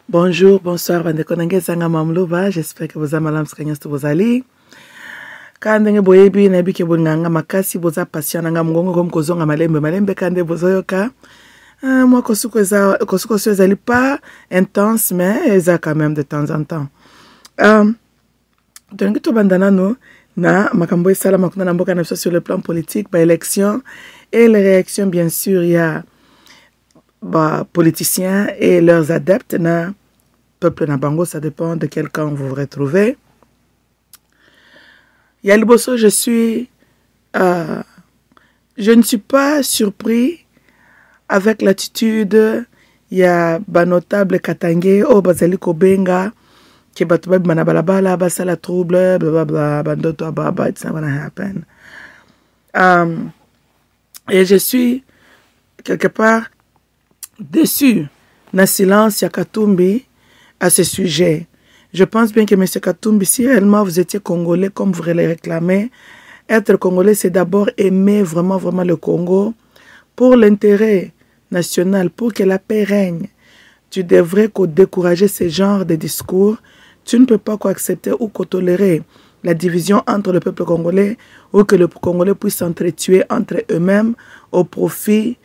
Bonjour, bonsoir, bandekonange zanga mamluba. J'espère que vous avez malam skanyas to bozali. Kandenge boyebi na bike bonganga makasi boza patient nga mgongo comme kozonga malembe kande bozoyoka. Moi kosuko ezali pas intense mais eza quand même de temps en temps. Donc to bandana no na makambo esala makuna na mboka na sur le plan politique, ba élection et les réactions bien sûr il y a politiciens et leurs adeptes na peuple na bango, ça dépend de quel camp vous vous retrouvez. Yaliboso, je ne suis pas surpris avec l'attitude il y a notable Katangé o bazali kobenga ke batu ba bana balabala basala trouble bla bandoto baba, it's not gonna happen. Et je suis quelque part déçu na silence ya Katumbi à ce sujet. Je pense bien que M. Katumbi, si réellement vous étiez Congolais comme vous le réclamez, être Congolais, c'est d'abord aimer vraiment le Congo pour l'intérêt national, pour que la paix règne. Tu devrais décourager ce genre de discours. Tu ne peux pas accepter ou tolérer la division entre le peuple congolais ou que le Congolais puisse s'entretuer entre eux-mêmes au profit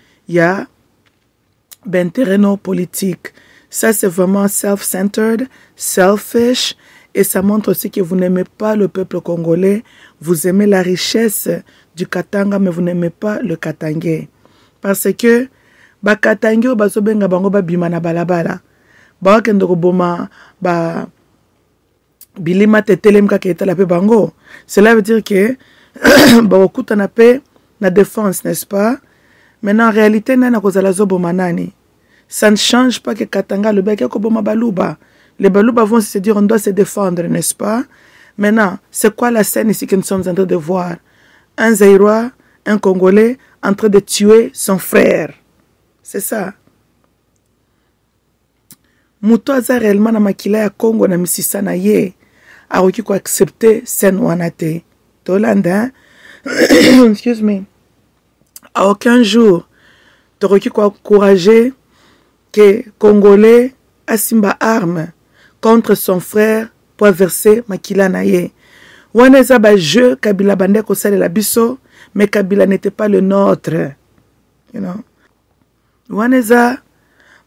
d'intérêts non politiques. Ça, c'est vraiment self-centered, selfish, et ça montre aussi que vous n'aimez pas le peuple congolais, vous aimez la richesse du Katanga, mais vous n'aimez pas le Katangais. Parce que, Katangais ou bazobenga bango ba bimana balabala, ba kendoko boma ba bilima tetelem ka keta la pe bango. Cela veut dire que ba okuta na pe na défense, n'est-ce pas? Mais en réalité, nana kozala zoboma nani. Ça ne change pas que Katanga, le bec, Baluba. Les Baluba vont se dire on doit se défendre, n'est-ce pas? Maintenant, c'est quoi la scène ici que nous sommes en train de voir? Un Zaïrois, un Congolais en train de tuer son frère. C'est ça. Muto aza réellement na makila ya Congo na misisa na ye. Aroki ko accepter sen wanate. Tolanda, excuse me. À aucun jour, t'aurais ko encourager que Congolais a simba arme contre son frère pour verser makila na ye. Waneza ba jeu Kabila bande ko sale la biso, mais Kabila n'était pas le nôtre. You know. Waneza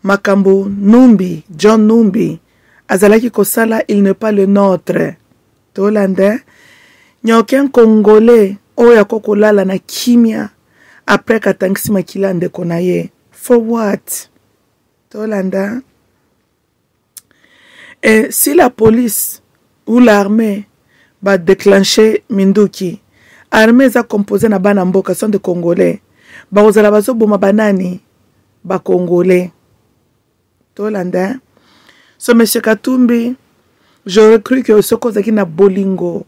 makambo Numbi, John Numbi, azalaki ko sala, il n'est pas le nôtre. Tolanda, nya aucun Congolais oya kokolala na kimia après katangisi makila ndeko na ye. For what? Tolanda. Et si la police ou l'armée va déclencher Minduki, l'armée est composée na bana mboka sont de Congolais, ba ozala bazo boma banani ba Congolais. Tolanda. So monsieur Katumbi, j'aurais cru que ce cause qui na bolingo,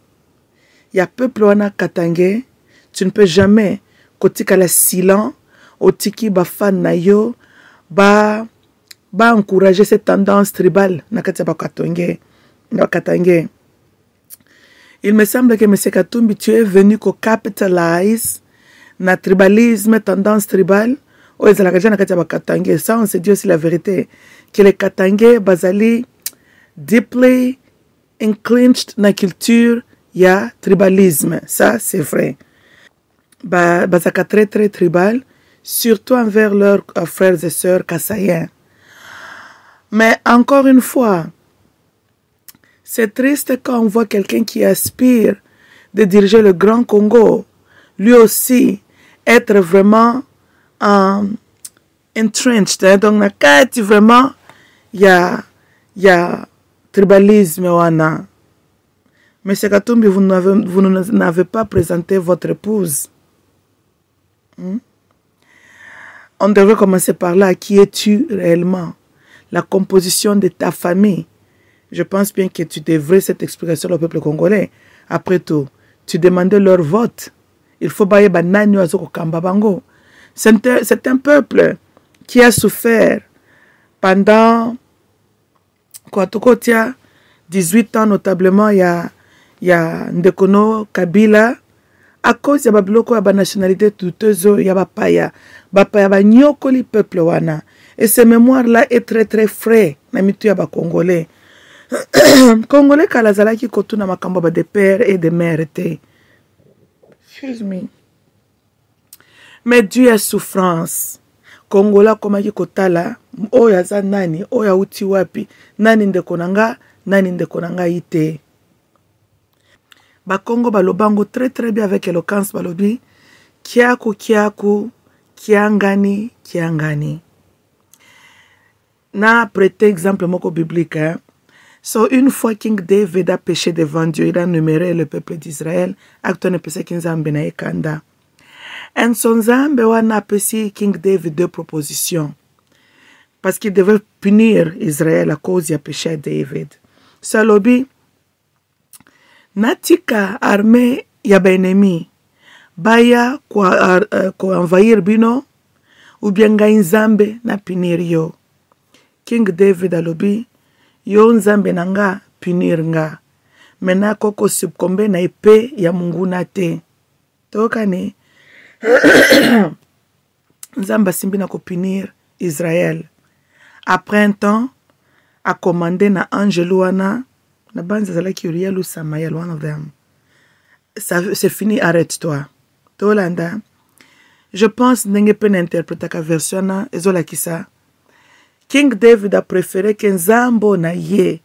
ya peuple wana Katangé, tu ne peux jamais kotika la silence, otiki ba fan na yo, ba encourager cette tendance tribale na Katangé. Il me semble que M. Katumbi, tu es venu ko capitalize na tribalisme, tendance tribale. Ça, on se dit aussi la vérité. Que les Katangais, bazali, deeply inclinched na culture, ya tribalisme. Ça, c'est vrai. Bazaka très tribal, surtout envers leurs frères et sœurs kassaïens. Mais encore une fois, c'est triste quand on voit quelqu'un qui aspire de diriger le Grand Congo, lui aussi être vraiment entrenched. Donc, vraiment, il y a tribalisme. Monsieur Katumbi, vous n'avez pas présenté votre épouse. On devrait commencer par là. Qui es-tu réellement? La composition de ta famille. Je pense bien que tu devrais cette explication au peuple congolais. Après tout, tu demandais leur vote. Il faut bailler banani azoko kambabango. C'est un peuple qui a souffert pendant 18 ans, notablement, il y a Ndekono Kabila, à cause de la nationalité douteuse, il y a Bapaya. Bapaya, nyokoli peuple wana. Et ce mémoire-là est très frais. na mitu ya ba Congolais. Congolais kala zalaki kotuna makambo ba de père et de mère te. Excuse me. Mais Dieu a souffrance. Congolais komaki kotala oyo aza nani, oyo auti wapi, nani ndeko nanga, nani ndeko nanga ite. Ba Congo balobango très très bien avec éloquence balobi kiaku kiaku kiangani kiangani. Na prêté exemple moko biblique hein? So une fois King David a péché devant Dieu, il a numéré le peuple d'Israël, acte ne pese kinzambe na ekanda. En son zambe wana pesi King David deux propositions. Parce qu'il devait punir Israël à cause du péché de David. Salobi, natika armée ya ba ennemi, baya kwa envahir bino, ou bien nga nzambe na punir yo. King David alobi, yo nzambe nanga punir nga. Mena koko subkombe na épée ya munguna te. Tokani, nzamba simbi na ko punir Israël. Après un temps, a commandé na angelo wana, na banza zalaki Uriel ou Samael, one of them. C'est fini, arrête-toi. Tolanda, je pense n'enge peut n'interpréter ka version na, ezola kisa. King David a préféré que nzambo na ye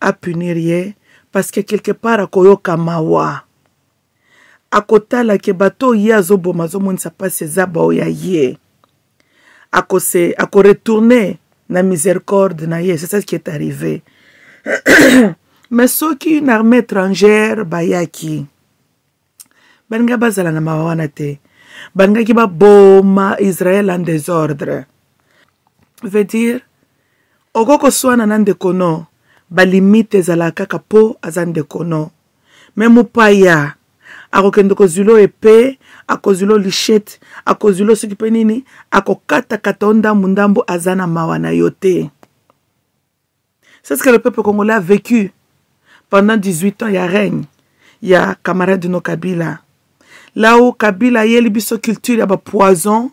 a punir ye, parce que quelque part a koyoka mawa. Akotala ke bato ye azobo mazomon sa passe zaba o ya ye. Ako retourner na miséricorde na ye, c'est ça qui est arrivé. Mais ceux qui une armée étrangère bayaki. Banga bazala na mawana te. Banga ki ba boma Israël en désordre. Veut dire okoko swana nande kono ba limite zala kaka po azande kono. Même paya akokende kozulo épée, akozulo lichette, akozulo sokipe nini, akokata katonda mundambo azana mawana yote. C'est ce que le peuple congolais a vécu pendant 18 ans. Il y a règne, il y a camarade de nos Kabila. Là où Kabila y a libiso culture, il y a poison.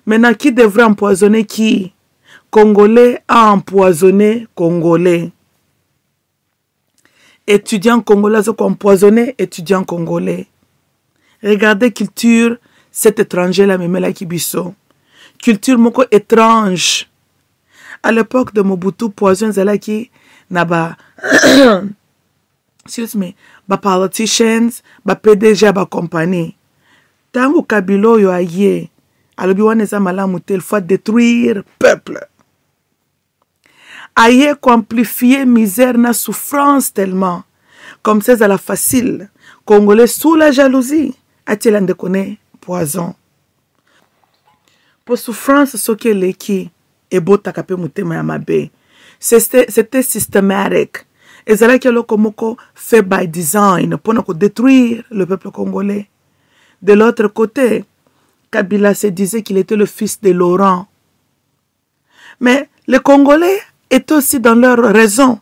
Maintenant, qui devrait empoisonner qui? Congolais a empoisonné Congolais. Étudiants congolais ont empoisonné étudiants congolais. Regardez culture, cet étranger-là, Memela Kibiso. Culture moko étrange. À l'époque de Mobutu, poison zalaki naba excuse me, ba politicians, ba PDG, ba compagnie. Tango Kabilo yo aye, alobi waneza malamu tel faut détruire peuple. Aye amplifier misère na souffrance tellement. Comme c'est à la facile. Congolais sous la jalousie. A-t-il un déconné poison. Pour souffrance, ce qui est l'équipe. Et beau takape mutema yamabe. C'était systématique. Et c'est là que le Komoko fait by design pour nous détruire le peuple congolais. De l'autre côté, Kabila se disait qu'il était le fils de Laurent. Mais les Congolais étaient aussi dans leur raison.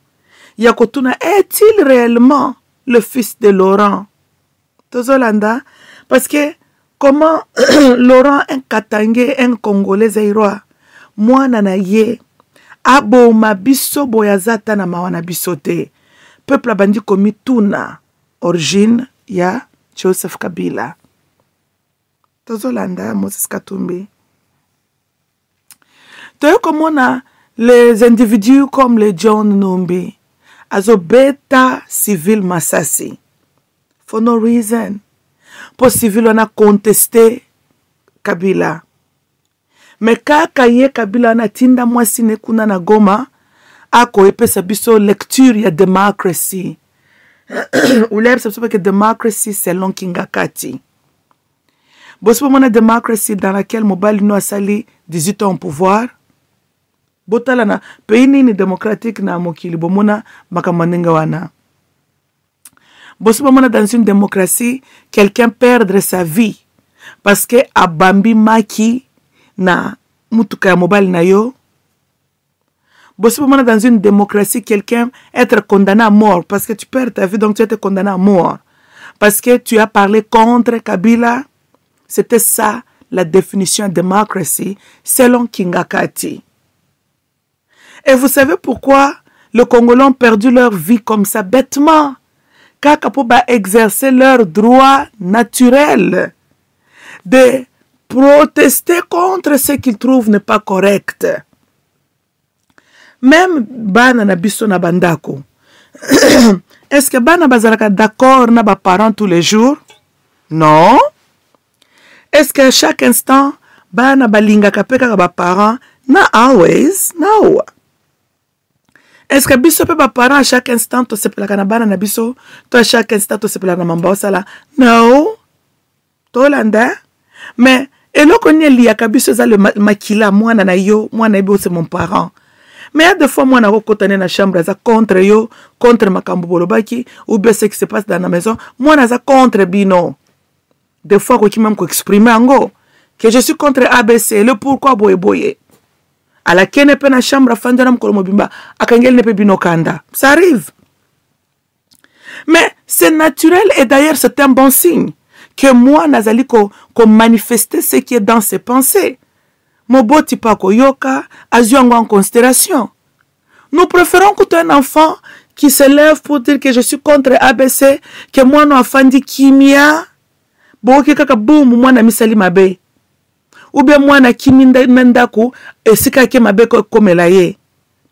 Yakotuna est-il réellement le fils de Laurent? Tozolanda, parce que comment Laurent, un Katangé, un Congolais zaïrois, moi nana ye, abo mabiso boyazata na mawana bisote, peuple abandi komi tuna, origine ya Joseph Kabila. Tozolanda, Moses Katumbi. Toyo komona les individus comme les John Numbi, azo beta civil Masasi. For no reason. Pour civil on a contesté Kabila. Mais kaka ye Kabila na tinda mwasi ne kuna na Goma, ako epesa biso lecture ya democracy. Ou l'air c'est que democracy selon Kingakati. Bosi pomona democracy dans laquelle Mobali no asali 18 ans au pouvoir. Botala na pays nini démocratique na mokili bomona makamanenga wana. Bosi pomona dans une démocratie quelqu'un perdre sa vie parce que abambi maki na mutuka ya mobile na yo. Bosi pomona dans une démocratie quelqu'un être condamné à mort parce que tu perds ta vie donc tu es condamné à mort parce que tu as parlé contre Kabila. C'était ça la définition de démocratie selon Kingakati. Et vous savez pourquoi les Congolais ont perdu leur vie comme ça, bêtement? Car pour exercer leur droit naturel de protester contre ce qu'ils trouvent n'est pas correct. Même bana na biso na bandako. Est-ce que bana bazalaka d'accord na ba parents tous les jours? Non. Est-ce que à chaque instant bana balingaka pe kaka ba parents? Not always. No. Est-ce que biso pe ba parents à chaque instant to sepelaka na bana na biso? To à chaque instant to sepelaka na mamba osala? No. To landa. Mais eloko ni liaka biso za le makila mwana na yo, mwana ebe c'est mon parent. Mais il y a des fois, moi, je suis dans la chambre, contre yo, contre ma bolobaki, ou bien ce qui se passe dans la maison, moi, je suis contre Bino. Des fois, je même exprimer que je suis contre ABC, le pourquoi boye boye. À la kene pe na chambre, fandana mkolo bimba, akangel ne pe Bino kanda. Ça arrive. Mais c'est naturel et d'ailleurs, c'est un bon signe que moi, Nazali, ko manifester ce qui est dans ses pensées. Moboti pa koyoka, azuango en considération. Nous préférons que un enfant qui se lève pour dire que je suis contre ABC, que moi no afandi kimia, boki kaka boum moi na misali mabe. Ou bien moi na kiminda mendaku, et sika ke mabe komela ye.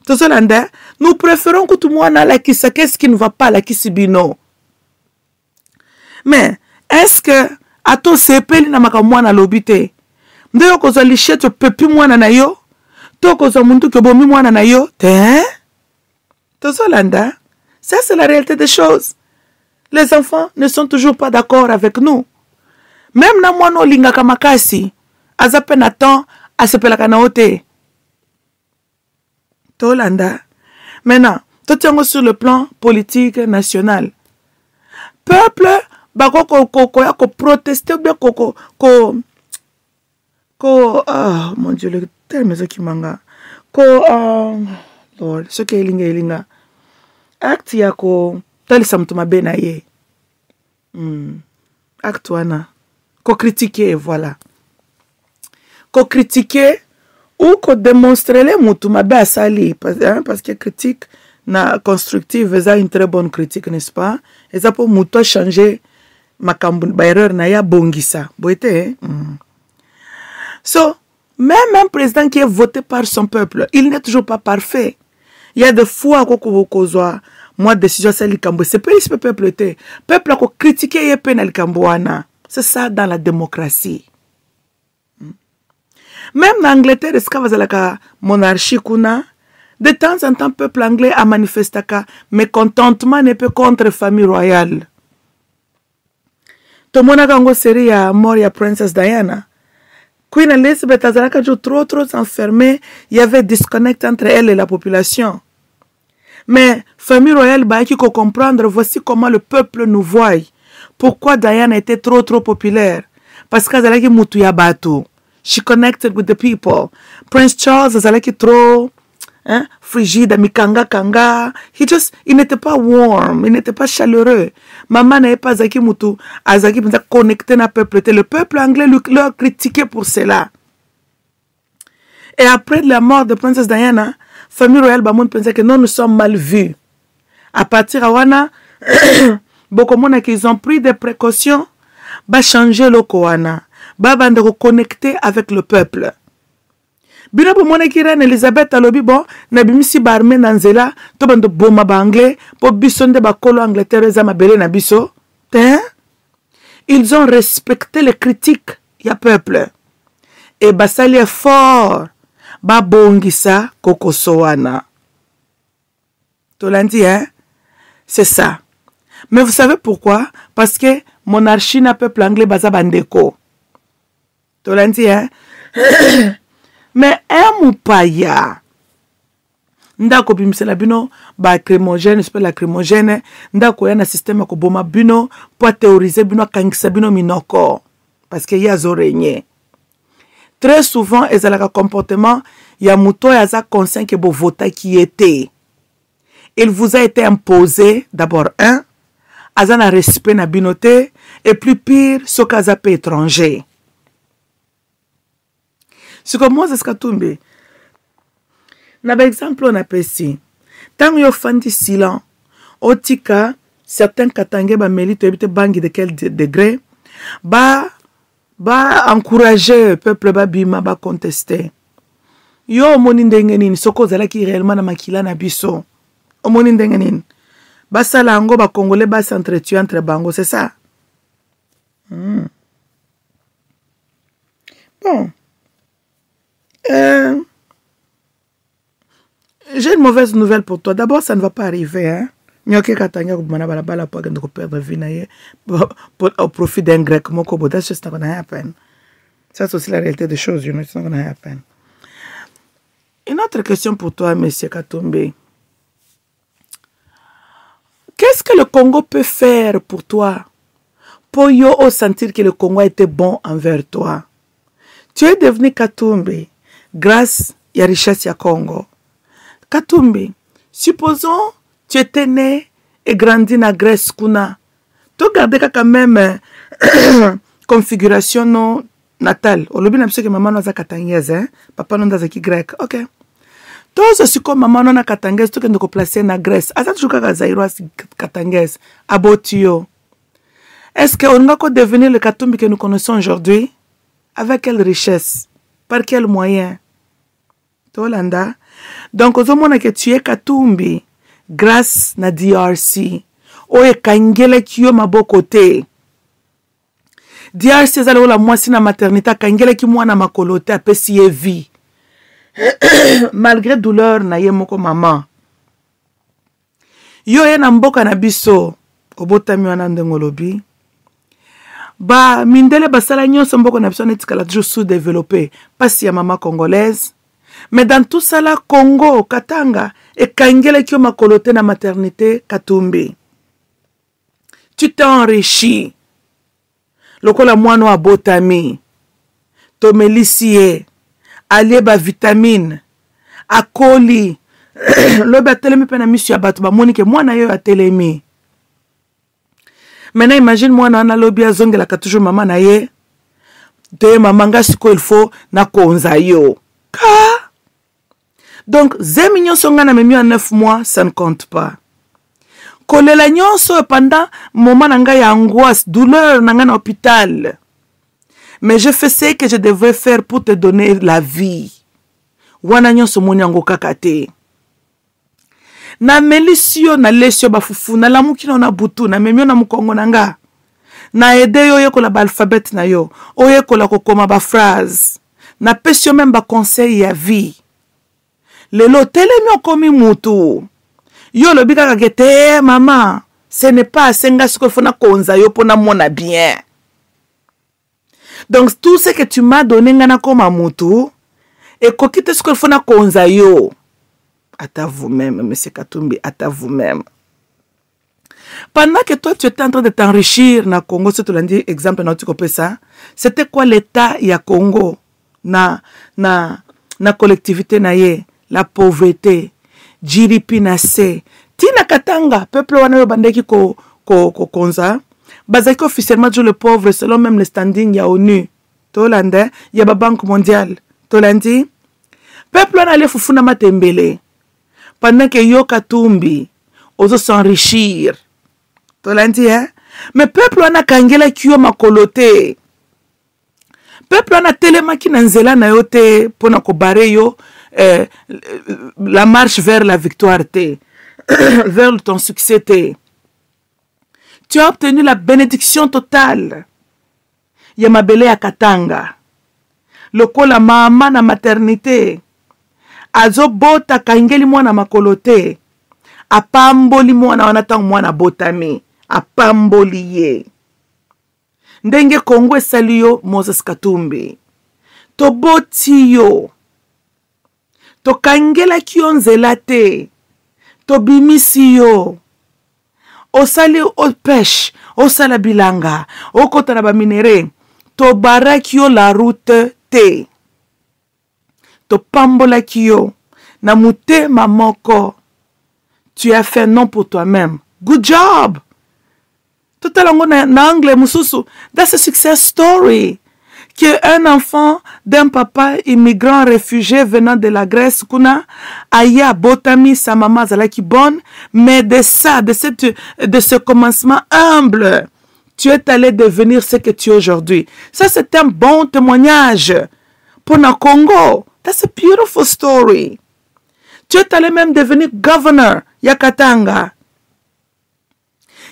Tozolanda, nous préférons que tout le monde a la kisa, qu'est-ce qui ne va pas la kisibino. Mais, est-ce que, à ton sepeli na maka mwana lobite, ndeko kozwa lisheto pepi mwana na yo, to kozwa muntu ke bomi mwana na yo, te? Tozolanda, ça c'est la réalité des choses. Les enfants ne sont toujours pas d'accord avec nous. Même na mwana olinga kamakasi, azape na temps, asepelaka na ote. Tolanda. Maintenant, tout sur le plan politique national. Peuple, bako ko protester bien ah mon Dieu, le terme est qui manga. Lord, ce qui est linga. Acte ya ko tali samtuma bena ye. Acte wana. Ko critiquer, voilà. Ko critiquer ou ko démontrer les mutuma be asali parce que critique na constructive est une très bonne critique, n'est-ce pas? Et ça pour muto changer makambu ba erreur na ya bongisa. Boite So, même un président qui est voté par son peuple, il n'est toujours pas parfait. Il y a des fois qu'on moi décision c'est likambo. C'est pas le peuple était. Peuple a critiqué et peine likamboana. C'est ça dans la démocratie. Même en Angleterre, est-ce qu'il y a la monarchie kuna? De temps en temps, le peuple anglais a manifesté que mécontentement n'est pas contre la famille royale. Tout le monde a une série à mort ya Princess Diana. Queen Elizabeth a trop enfermée, il y avait disconnect entre elle et la population. Mais famille royale bah qui comprendre voici comment le peuple nous voit. Pourquoi Diana était trop populaire? Parce qu'elle a mutu ya bato. She connected with the people. Prince Charles a trop frigide, mikanga. Il n'était pas warm, il n'était pas chaleureux. Maman n'avait pas zaki mutu, azaki connecté na peuple. Le peuple anglais leur critiqué pour cela. Et après la mort de Princesse Diana, famille royale Bamon pensait que non, nous sommes mal vus. À partir de wana, beaucoup de gens qui ont pris des précautions, ba changer le koana, ba bande reconnecter avec le peuple. Bino po mona ki reine Elizabeth alobi bon na bimisi barme na nzela to bando boma ba anglais po biso nde ba kolo Angleterre za mabele na biso. Ils ont respecté les critiques ya peuple. Et basali est fort ba bongisa kokosoana. Tolandi c'est ça. Mais vous savez pourquoi? Parce que monarchie na peuple anglais baza bandeko. Tolandi Mais un moupaya, ndako bimisela bino ba lacrymogène, c'est pas lacrymogène, ndako yana système ko boma bino pour théoriser bino kangisa bino minoko parce que ya zorenye. Très souvent ezalaka comportement ya muto ya za conscient que bo vota qui était. Il vous a été imposé d'abord azana respect na binote et plus pire sokaza pe étranger. C'est comme Moses Katumbi. Na ba exemple on appelle si. Tant yo fandi silent. Otika certains katangé ba mérite habite bangi de quel degré ba encourager peuple ba bima ba contester. Yo omoni ndenge nini soko zalaki réellement na makila na biso. Omoni ndenge nini. Ba sala ngo ba congolais ba s'entretuer entre bango, c'est ça. Bon. J'ai une mauvaise nouvelle pour toi. D'abord, ça ne va pas arriver, hein. Nyoke katanga kubana balabala pour que perdre vie naie au profit d'un grec moko, but that's just not gonna happen. Ça c'est aussi la réalité des choses, you know, it's not gonna happen. Une autre question pour toi, monsieur Katumbi. Qu'est-ce que le Congo peut faire pour toi pour yo sentir que le Congo a été bon envers toi? Tu es devenu Katumbi grâce à la richesse du Congo. Katumbi, supposons tu étais né et grandi en Grèce. Tu gardes quand même configuration non natale. Au lobby, que maman n'a pas katangese, papa n'a pas grec. Ok. Tous aussi comme maman n'a pas katangese, tu peux placer en Grèce. Asa tu joues Zaïro katangese. Abotio. Est-ce qu'on va devenir le Katumbi que nous connaissons aujourd'hui? Avec quelle richesse? Par quel moyen? Tolanda. Donc, au moment que tu es Katumbi, grâce na DRC, oye kangele kiyo maboko te. DRC zalo la mwasi na maternité kangele ki mwana makolo te apesi ye vie. Malgré douleur na ye moko maman. Yo ye na mboka na biso obotami wana ndengolobi. Ba mindele basala nyonso mboko na biso netikala toujours sous-développé pasi ya maman congolaise. Mais dans tout ça là, Congo, Katanga, et Kangele qui ma coloté na maternité, Katumbi. Tu t'es enrichi. Lokola moino a botami. Tomelisie. Allié ba vitamine. Akoli. Loba telemi pena monsieur abatu ba monike moina yo a telemi. Maintenant imagine moi na lobi a zongela ka toujours maman na ye. De maman nga siko il faut na konza yo. Ka donc, 10 millions sont gagnés en 9 mois, ça ne compte pas. Kolela nyonso pendant moment nanga ya angoisse, douleur nanga na hôpital. Mais je fais ce que je devrais faire pour te donner la vie. Wana nyonso moni yango kakate. Na melisio na lesio bafufu na lamuki na butu na memio na mukongo nanga. Na ede yo yekola ba alphabet na yo. O yekola kokoma ba phrase. Na pesio même ba conseil ya vie. Lelo telemi okomi mutu. Yo lobi kaka kete maman, ce n'est pas senga ce qu'il faut na konza yo pona mona bien. Donc tout ce que tu m'as donné ngana koma mutu et kokite ce qu'il faut na konza yo. À vous-même, monsieur Katumbi, à vous-même. Pendant que toi tu étais en train de t'enrichir na Congo, c'est tout lundi exemple na tu ça. C'était quoi l'état ya Congo na collectivité na ye? La pauvreté, JDP na se. Tina Katanga, peuple wana yo bandeki ko konza. Bazaki officiellement le pauvre selon même le standing ya ONU. Tolande, ya ba banque mondiale. Tolandi. Peuple wana ale fufuna matembele. Pendant que yo Katumbi ozo s'enrichir. Tolandi hein. Mais peuple wana kangela kiyo makolote. Peuple wana telemaki na nzela na yo te pona ko bare yo. La marche vers la victoire vers ton succès tu as obtenu la bénédiction totale ya mabele ya Katanga lokola mama na maternité azo bota kangeli mwana makolote apamboli mwana wana tango mwana botami apamboli ye ndenge Kongo esali yo Moses Katumbi to boti yo to kangela kiyo nzela te. To bimisi yo. Osali o pêche. Osala bilanga. Okota na ba minere. To baraki yo la route te. To pambola kiyo. Na mute mamoko. Tu as fait non pour toi-même. Good job. Tout à l'ango na anglais mususu. That's a success story. qu'un enfant d'un papa immigrant réfugié venant de la Grèce, kuna aya botami sa maman zalaki bonne, mais de ça, de ce commencement humble, tu es allé devenir ce que tu es aujourd'hui. Ça, c'est un bon témoignage pour le Congo. That's a beautiful story. Tu es allé même devenir governor Yakatanga.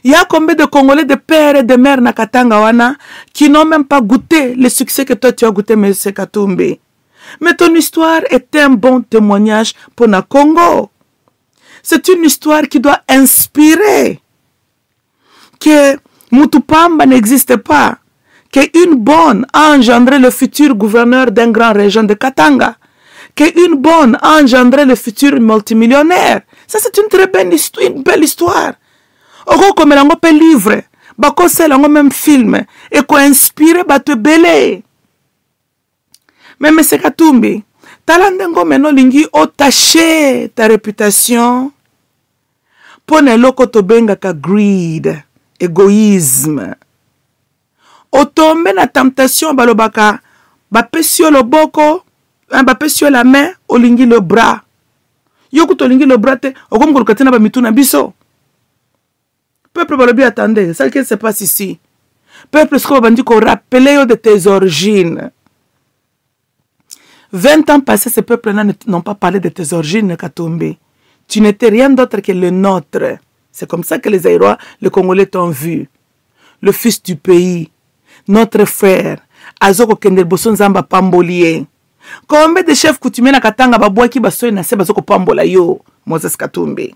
Il y a combien de Congolais, de pères et de mères na Katanga wana qui n'ont même pas goûté le succès que toi tu as goûté, M. Katumbi. Mais ton histoire est un bon témoignage pour le Congo. C'est une histoire qui doit inspirer que Mutupamba n'existe pas, qu'une bonne a engendré le futur gouverneur d'une grande région de Katanga, qu'une bonne a engendré le futur multimillionnaire. Ça, c'est une très belle histoire, une belle histoire. Oko comme lango pe livre, bako se lango même film, et ko inspire bato belé. Mais M. Katumbi, talandengo meno lingi otaché ta réputation pour ne loko to benga ka greed, égoïsme. Otombe na temptation balobaka, bapesio le boko, bapesio la main, olingi le bras. Yoku to lingi le bras te, okom kolkatina ba mituna biso. Peuple balobi attendez, ça qui se passe ici. Peuple, ce qu'on va dire qu'on rappelle de tes origines. 20 ans passés, ces peuples-là n'ont pas parlé de tes origines, Katumbi. Tu n'étais rien d'autre que le nôtre. C'est comme ça que les Aïrois, les Congolais t'ont vu. Le fils du pays, notre frère, Azoko Kendel Boson Zamba Pambolier. Combien de chefs coutumiers na Katanga babouaki basoy na se bazoko pambola yo, Moses Katumbi.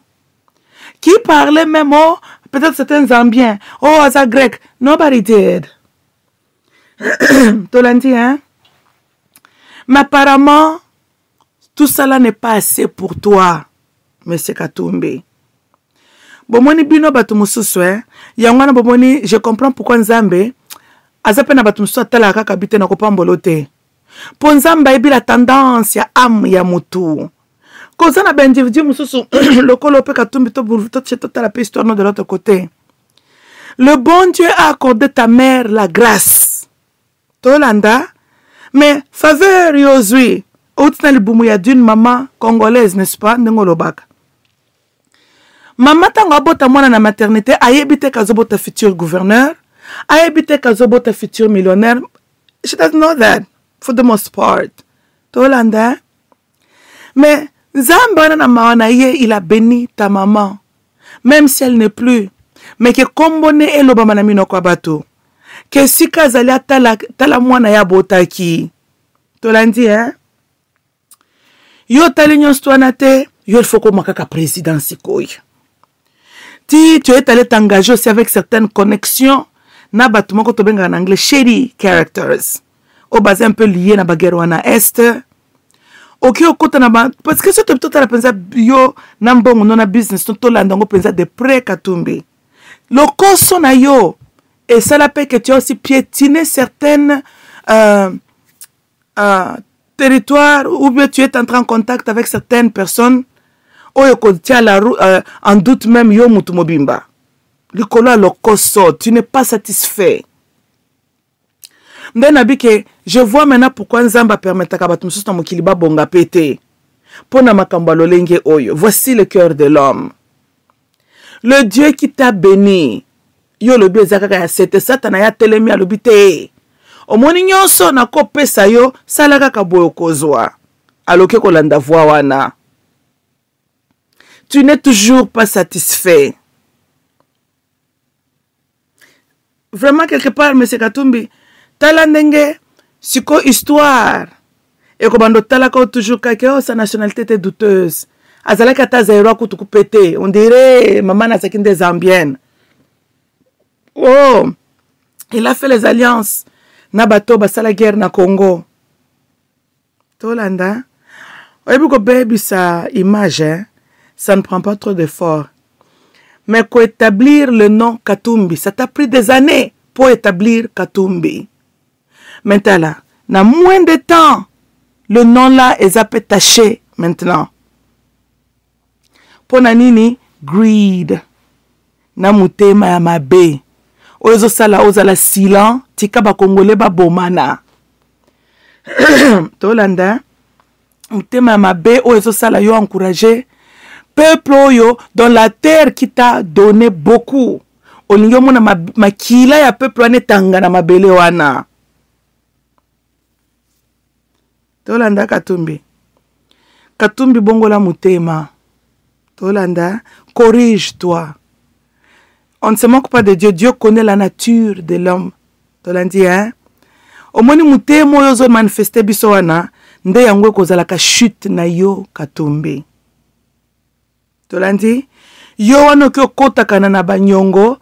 Qui parlait même, oh, peut-être certains Zambiens, oh, Aza grec. Nobody did. Tolandi, hein? Mais apparemment, tout cela n'est pas assez pour toi, M. Katumbi. Bomoni bino batu mususu, hein? Yangwana bomoni, je comprends pourquoi Nzambe, azape na batu mususu atala kaka bite na kopambolote. Pour Nzambe, il y a la tendance ya âme ya mutu. Kozana ben individu mususu le kolope Katumbi to la histoire de l'autre côté. Le bon Dieu a accordé ta mère la grâce. Tolanda, mais faveur yozui. Outina libumuya d'une maman congolaise, n'est-ce pas? Ndengolobaka. Maman tanga bota mwana na maternité, ayebite kazobota futur gouverneur, ayebite kazobota futur millionnaire. She doesn't know that for the most part. Tolanda, mais Zambana na maanaye, il a béni ta maman, même si elle n'est plus. Mais que kombone elobama na mino kwa bato. Que si kazalia tala mwana ya botaki. Tolandi, hein? Yo talinyon stouanate, yo il faut qu'on makaka président sikoy. Tu es allé t'engager aussi avec certaines connexions. Na batuma ko tobenga en anglais, shady characters. Au basé un peu lié na baguerwana est. Ok, parce que ce que tu as pensé, yo, nambongo, non, business, tout l'andango, pensé de près, Katumbi. Le coso na yo, et ça la paix que tu as aussi piétiné certaines territoires où bien tu es entré en contact avec certaines personnes, ou yo, tu as en doute même yo, mutumobimba. Le colo, le coso, tu n'es pas satisfait. Je vois maintenant pourquoi Nzamba permet à Kabatumsus na mokiliba bonga pété. Pona makamba lolenge oyo. Voici le cœur de l'homme. Le Dieu qui t'a béni. Yo lobi ezaka ya sete satana ya telemi ya lobite. Omoni nyonso na kopesa yo salaka ka boyo kozwa. Aloke kolanda voix wana. Tu n'es toujours pas satisfait. Vraiment quelque part, M. Katumbi, talandenge, siko histoire. Et comme on talaka toujours quelqu'un, sa nationalité était douteuse. Azala kata zairo kutuku pété. On dirait, maman n'a sakin des Zambiennes. Oh, il a fait les alliances. Nabato basa la guerre na Congo. Tolanda. Oyebi baby sa image, hein? Ça ne prend pas trop d'efforts. Mais pour établir le nom Katumbi, ça t'a pris des années pour établir Katumbi. Maintenant, dans moins de temps, le nom là est à taché maintenant. Pour nanini, greed. Na mutema ya mabe. Ozo sala ozala silan, tika ba Congolais ba bomana. tolanda mutema mabe o ezo sala yo encourager peuple oyo dans la terre qui t'a donné beaucoup olingi omona makila ya peuple wana etanga na mabele wana tolanda Katumbi bongola mutema tolanda corrige-toi. On ne se moque pas de Dieu. Dieu connaît la nature de l'homme. Tolandi hein. Au moins mutema oyo zo manifester biso wana nde yango kozala ka chute na yo Katumbi. Tolandi yo wana ko kotaka na banyongo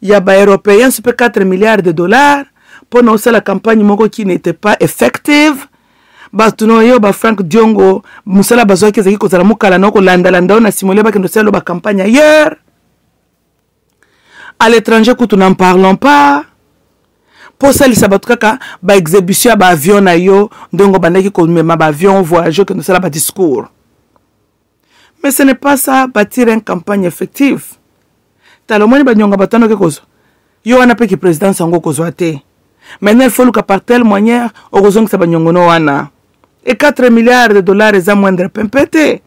ya ba européens super 4 milliards de dollars pour nous la campagne moko qui n'était pas effective. Batuno yo ba Frank Diongo musala bazwa kezaki kozala mukala noko landa na simule ba kendo selo ba campagne ailleurs. À l'étranger que nous n'en parlons pas. Pour ça, les kaka ba exhibition ba avion na yo ndongo bandaki ko mema ba avion voyageur que nous sala ba discours. Mais ce n'est pas ça bâtir une campagne effective. Talomoni ba nyonga batano ke kozo. Yo wana pe ki président sango kozo ate. Maintenant il faut le par telle manière au raison que ça ba nyongo no wana. Et 4 milliards de dollars eza moindre pempete.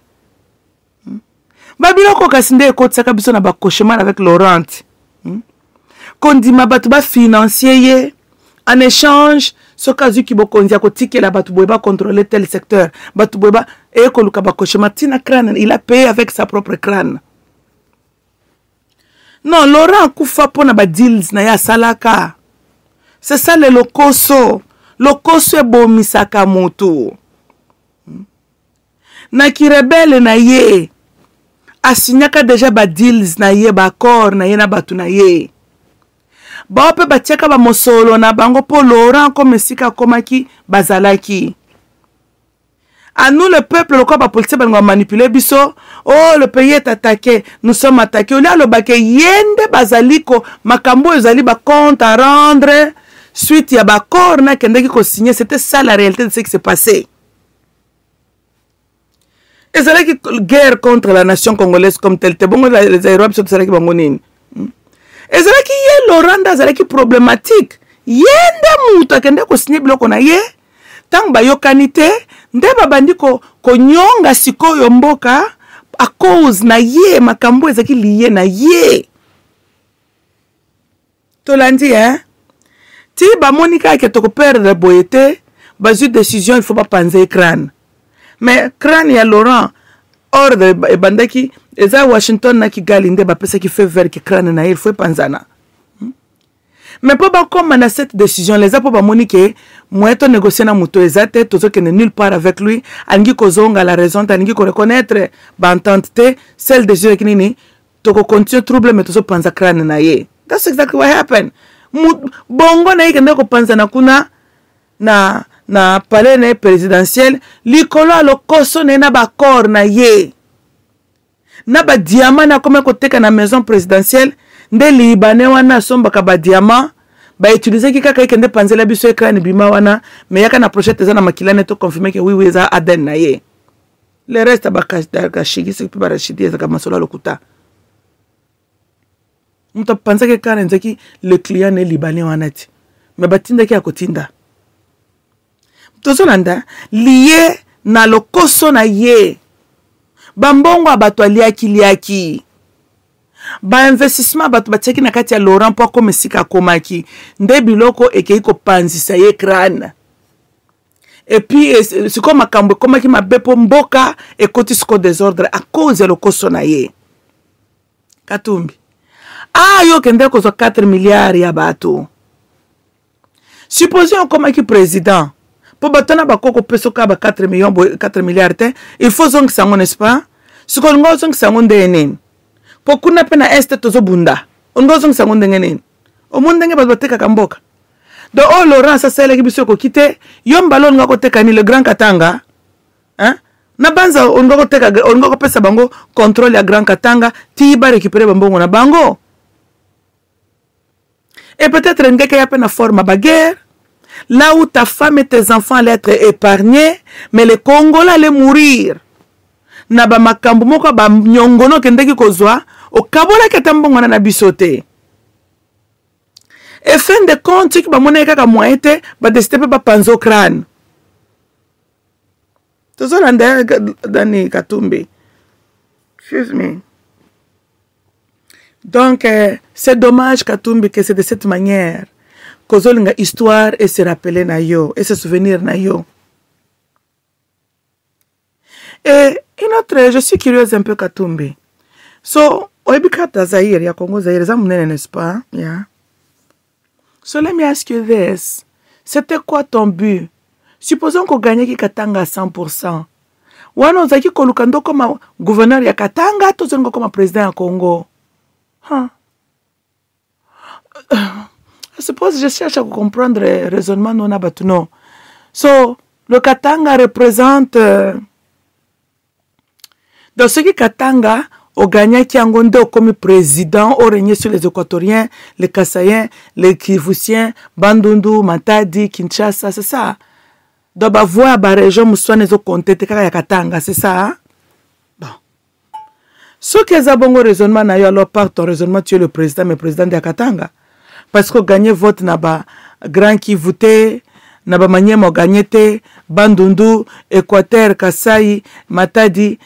Babilo ko kasinde ko tsaka biso na ba cauchemar avec Laurent. Kondima batu ba financier en échange ce cas qui bokonzia ko tikela batu boeba contrôler tel secteur batu boeba e ko luka ba koshematina crâne il a payé avec sa propre crâne. Non, Laurent kufa pona ba deals na ya salaka. C'est ça le lokoso. Lokoso e bomisaka moto. Na ki rebelle na ye asinyaka déjà ba deals na ye ba accord na ye na batu na ye. Ba pe ba tcheka ba mosolo na bango po Laurent comme sika komaki bazalaki. À nous le peuple le quoi ba politique ba manipuler biso. Oh le pays est attaqué, nous sommes attaqués. Là le baké yende bazaliko makambo ezali ba compte à rendre suite ya ba accord na kendeki ko signer, c'était ça la réalité de ce qui s'est passé. Et c'est là que guerre contre la nation congolaise comme telle. Te bongo les Européens sont là qui bango nini. Et c'est là qui est Laurent c'est là qui problématique. Yende muta kende ko signer bloko na ye. Tang ba yokanite nde babandi ko nyonga sikoyo mboka à cause na ye makambo ezaki lié na ye. Tolandi hein. Ti ba monika ke to ko perdre boyete, ba ju décision il faut pas penser crâne. Mais crâne ya Laurent hors de bandaki eza Washington na Kigali nde ba pesa ki fait vers ki crâne na il faut panzana. Mais pour ba comme na cette décision les a pour ba monique moeto négocier na muto ezate tozo que nulle part avec lui angi kozonga la raison tangi ko reconnaître ba entente celle décision ki nini to ko continue trouble mais tozo panza crâne na ye. That's exactly what happened. Bongo na yeke ndeko panzana kuna na palais présidentiel likolo lo koso na ba corps na ye na ba diamant na comme ko teka na maison présidentielle nde libanais wana somba ka ba diamant ba utiliser ki kaka yeke nde panzela biso écran bima wana mais yaka na projet eza na makilane to confirmer que oui eza Aden na ye le reste ba ka shigi se ba rachidi eza ka masolo lokuta muta panza ke kana nzaki le client est libanais wana ti mais batinda ki akotinda tozolanda lié na lokoso na ye bambongo abato aliaki ba investissement abato batiaki na kati ya Laurent po comme sika komaki nde biloko ekei ko panzisa ye crâne et puis c'est comme makambo komaki mabepo mboka ekoti siko désordre à cause ya lokoso na ye Katumbi yo kende ko 4 milliards ya bato supposons komaki président. Pour batona bakoko peso ka ba 4 milliards te il faut zong sango n'est-ce pas ce qu'on ngo zong sango ndenen pour kuna pena este tozo bunda on ngo zong sango ndenen o monde nge bateka kamboka do o Laurent ça c'est l'équipe biso ko kite yomba lo ngako teka ni le grand Katanga hein na banza on ngo teka on ngo pesa bango contrôle ya grand Katanga ti ba récupérer bambongo na bango et peut-être ngeke ya pena forme ba guerre. Là où ta femme et tes enfants allaient être épargnés, mais les Congolais allaient mourir. Naba makambo moko ba nyongono kendeki kozwa, o kabola ketambongo na bisote. Et fin de compte, qui va monnaie kaka moite, va décider pas panzo crâne. Tout ça dans Katumbi. Excuse me. Donc, c'est dommage Katumbi que c'est de cette manière que une histoire et se rappeler na yo et se souvenir na yo. Et une autre, je suis curieuse un peu Katumbi. So, oibikata Zaire, ya Congo Zaire, ça m'nene, n'est-ce pas? Yeah. So let me ask you this. C'était quoi ton but? Supposons qu'on gagnait qui Katanga à 100%. Wana ozaki kolukando comme gouverneur ya Katanga, tozongo comme président ya Congo. Huh. I suppose je cherche à comprendre le raisonnement non abatuno. So, le Katanga représente dans ce qui Katanga au gagnant qui a comme président au régné sur les Équatoriens, les Kassaïens, les Kivusiens, Bandundu, Matadi, Kinshasa, c'est ça. Donc, bah, voir la région Moussouane et Comté, Katanga, c'est ça. Hein? Bon. Ce qui est un bon raisonnement, alors par ton raisonnement, tu es le président, mais président de Katanga. Parce que gagner vote n'a pas grand qui votait, n'a pas manière de gagner, Bandundu, Équateur, Kasaï, Matadi,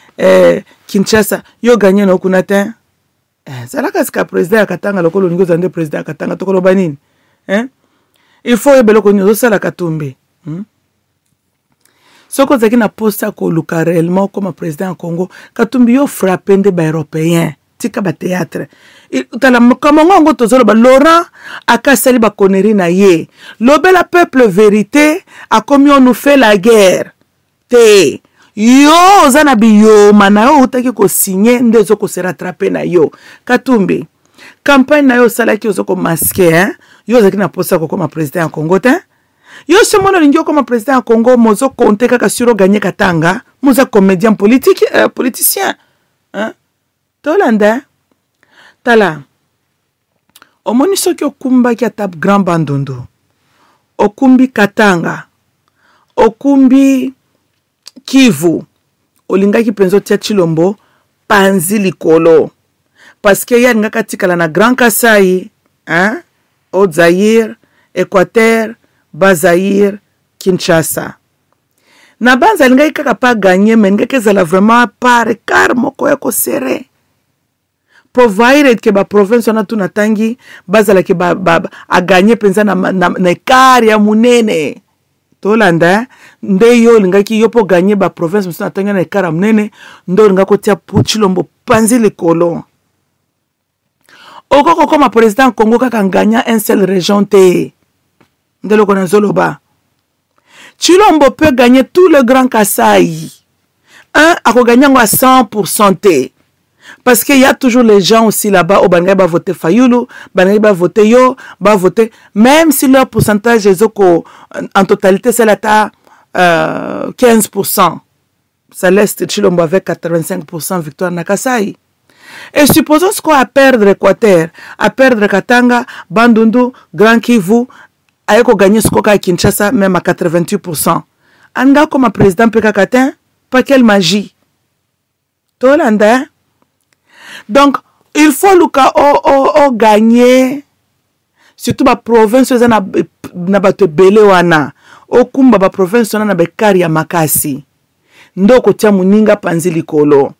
Kinshasa, yo gagné no kunatin. C'est là que le président Katanga, le colonial de président Katanga, to kolobanine. Il faut que le colonial soit la Katumbi. Ce que vous na posta ko luka réellement comme président Congo, Katumbi yo frappé des Européens. Tika ba théâtre. Tala comme on tozolo ba Laurent akasali ba connerie na ye. Lobela peuple vérité a comme on nous fait la guerre. Te yo zanabi yo mana yo utaki ko signer ndezo ko se rattraper na yo. Katumbi. Campagne na yo sala ki ozoko masquer hein. Yo zaki na posta ko comme président en Congo te. Yo se mono lingyo comme président en Congo mozo compter kaka suro gagner Katanga, moza comédien politique politicien. Hein? Tolanda. Tala. Omoni soki okumba ki atap Grand Bandundu. Okumbi Katanga. Okumbi Kivu. Olinga ki penzo tia Chilombo panzi likolo. Parce que ya nga katikala na Grand Kasai, hein? Au Zaire, Équateur, Bazaïr, Kinshasa. Na banza linga kaka pa gagner mais nga kezala vraiment par car moko yako serré. Provider que ba province na tuna tangi bazala ke ba a gagner penza na car ya munene. Tolanda nde yo linga ki yo po gagner ba province na tanga na car munene ndo linga ko tia Chilombo panzi likolo. Okoko comme président Congo kaka gagner un seul région te. Ndelo kona zoloba. Chilombo peut gagner tout le Grand Kasaï. Un a gagné à 100%. Parce qu'il y a toujours les gens aussi là-bas au Bangay va voter Fayoulou, Bangay va voter Yo, va voter. Même si leur pourcentage est en totalité c'est là 15%. Ça laisse Chilombo avec 85% victoire na Kasaï. Et supposons ce qu'on a perdre Équateur, à perdre Katanga, Bandundu, Grand Kivu, a gagné ce qu'on a à Kinshasa même à 88%. Anga comme président Pekakatin, pas quelle magie. Tolanda. Donc, il faut gagner, surtout la province na bato belé wana. Okumba ba province na bekari ya makasi. Ndoko tia muninga panzi likolo.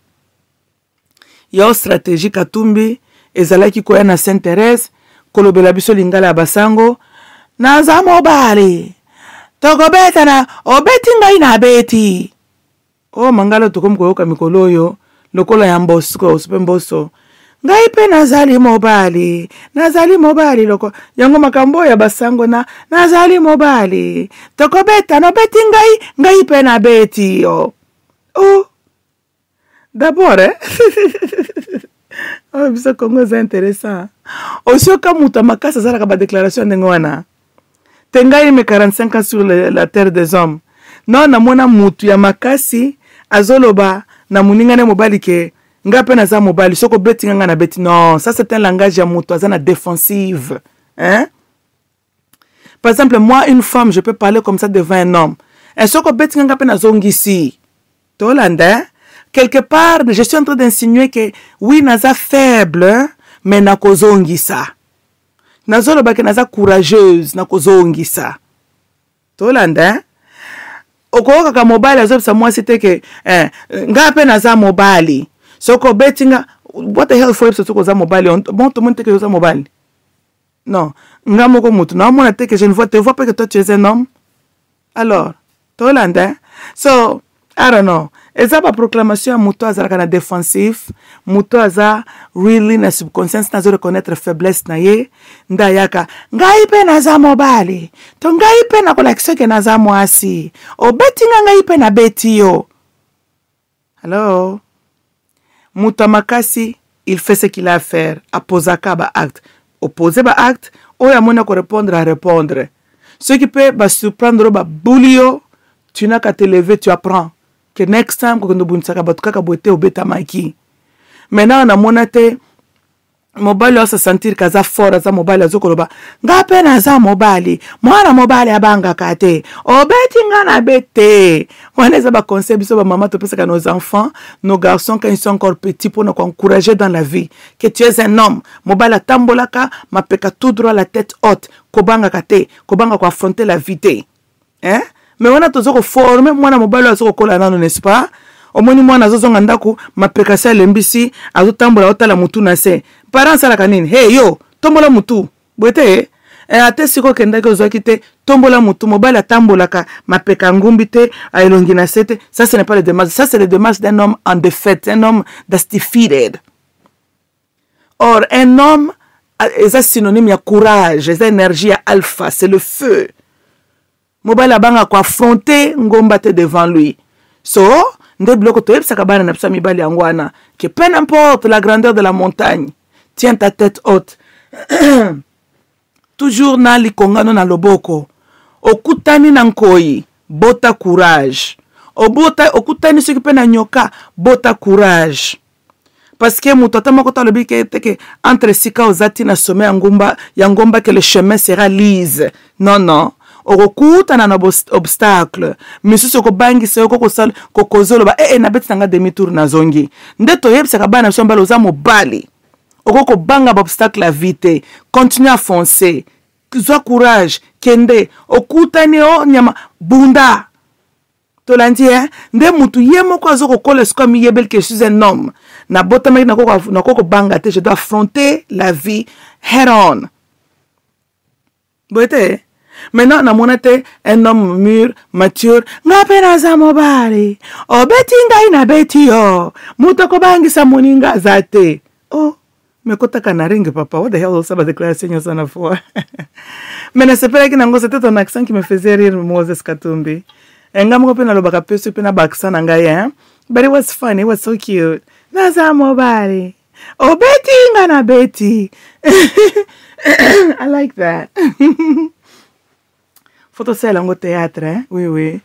Yo stratégie Katumbi ezalaki koya na Saint-Thérèse, kolobela biso lingala basango. Naza mobali. Tokobeta na obeti ngai na beti. Oh mangala tokomkoyoka mikolo yo lokola ya mbosko usipe mboso. Ngai pe nazali mobali loko. Yango makambo ya basango na nazali mobali. Tokobeta no beti ngai pe na beti yo. Oh. D'abord oh bisa Congo c'est intéressant. Aussi comme muta makasa zala ka déclaration ndengwana. Tengai me 45 ans sur la terre des hommes. Non na mona mutu ya makasi azoloba na muninga ne mobali ke ngape na za mobali soko beti nga na beti. Non, ça c'est un langage ya mutu azana défensive. Hein? Par exemple, moi une femme, je peux parler comme ça devant un homme. Et soko beti nga ngape na zongisi. Tolanda quelque part, je suis en train d'insinuer que oui, naza faible, mais na kozongisa. nazolo bake naza courageuse na kozongisa tolanda okoka ka mobile azobisa mwasi teke ngape naza mobile soko betinga what the hell for episode ko za mobile bon tout le monde teke za mobile non nga moko mutu na mona teke je ne vois te vois pas que toi tu es un homme alors tolanda so I don't know. Eza ba proclamation ya muto azalaka na défensif, muto aza really na subconscience nazo reconnaître faiblesse na ye, nda yaka ngai pe naza mobali. To ngai pe na kolakisa ke naza mwasi. O beti ngai pe na beti yo. Hello. Muto makasi, il fait ce qu'il a à faire, apposaka ba acte. Opposer ba acte, oya mona ko répondre à répondre. Ce qui peut ba surprendre ba boulio, tu n'as qu'à te lever, tu apprends. Que next time quand on saka batuka boite obeta maki maintenant na monate mobile se sentir kaza fort za mobile azokoloba ngape na za mobile mwana mobile abanga kate obeti ngana bete waneza ba conseil biso ba maman to pesa nos enfants nos garçons quand ils sont encore petits pour nous encourager dans la vie que tu es un homme mobile tambolaka mapeka tout droit la tête haute kobanga kate kobanga ko affronter la vie hein. Mais on a toujours formé moi na mobile azo kola nano n'est-ce pas omoni mwana azozonga ndako mapekasa lembisi azotambola otala mutu na se parents ala kanini hey yo tombola mutu boete ate siko kenda ke ozwaki te tombola mutu mobile atambolaka mapeka ngumbi te aelongi na sete ça ce n'est pas le démarche ça c'est le démarche d'un homme en défaite un homme that's defeated or un homme est synonyme ya courage est énergie ya alpha c'est le feu mobile abanga ko affronter ngomba te devant lui so nde bloko to yebsaka bana na psa mibali yangwana que peu importe la grandeur de la montagne tiens ta tête haute toujours na likongano na loboko okutani na nkoi bota courage okutani soki pe na nyoka bota courage parce que mutata moko ta lobi ke entre sika ozati na sommet ya ngomba que le chemin sera lisse non okuta na obstacle misusu ko bangisa ko kosala ko kozolo ba na beti nga demi tour na zongi nde to yebisa ka bana so mbalo za mobali okoko banga ba obstacle la vite continue à foncer sois courage kende okuta ni o nyama bunda to landi nde mutu yemo ko azoko kola sko mi yebel que je suis un homme na botama na ko banga te je dois affronter la vie head on boete. Maintenant, na monate un homme mûr, mature, ngape na za mobali. O beti ngai na beti yo. Mutoko bangisa moninga zate. Oh, me kota kanaringe papa. What the hell was about the déclaration sana fois? Mais ne sais pas que nango c'était ton accent qui me faisait rire Moses Katumbi. Engam ko pena lobaka peso pena baksa na ngai hein. But it was funny, it was so cute. Na za mobali. O beti nga na beti. I like that. Photo celle en théâtre, hein? Oui.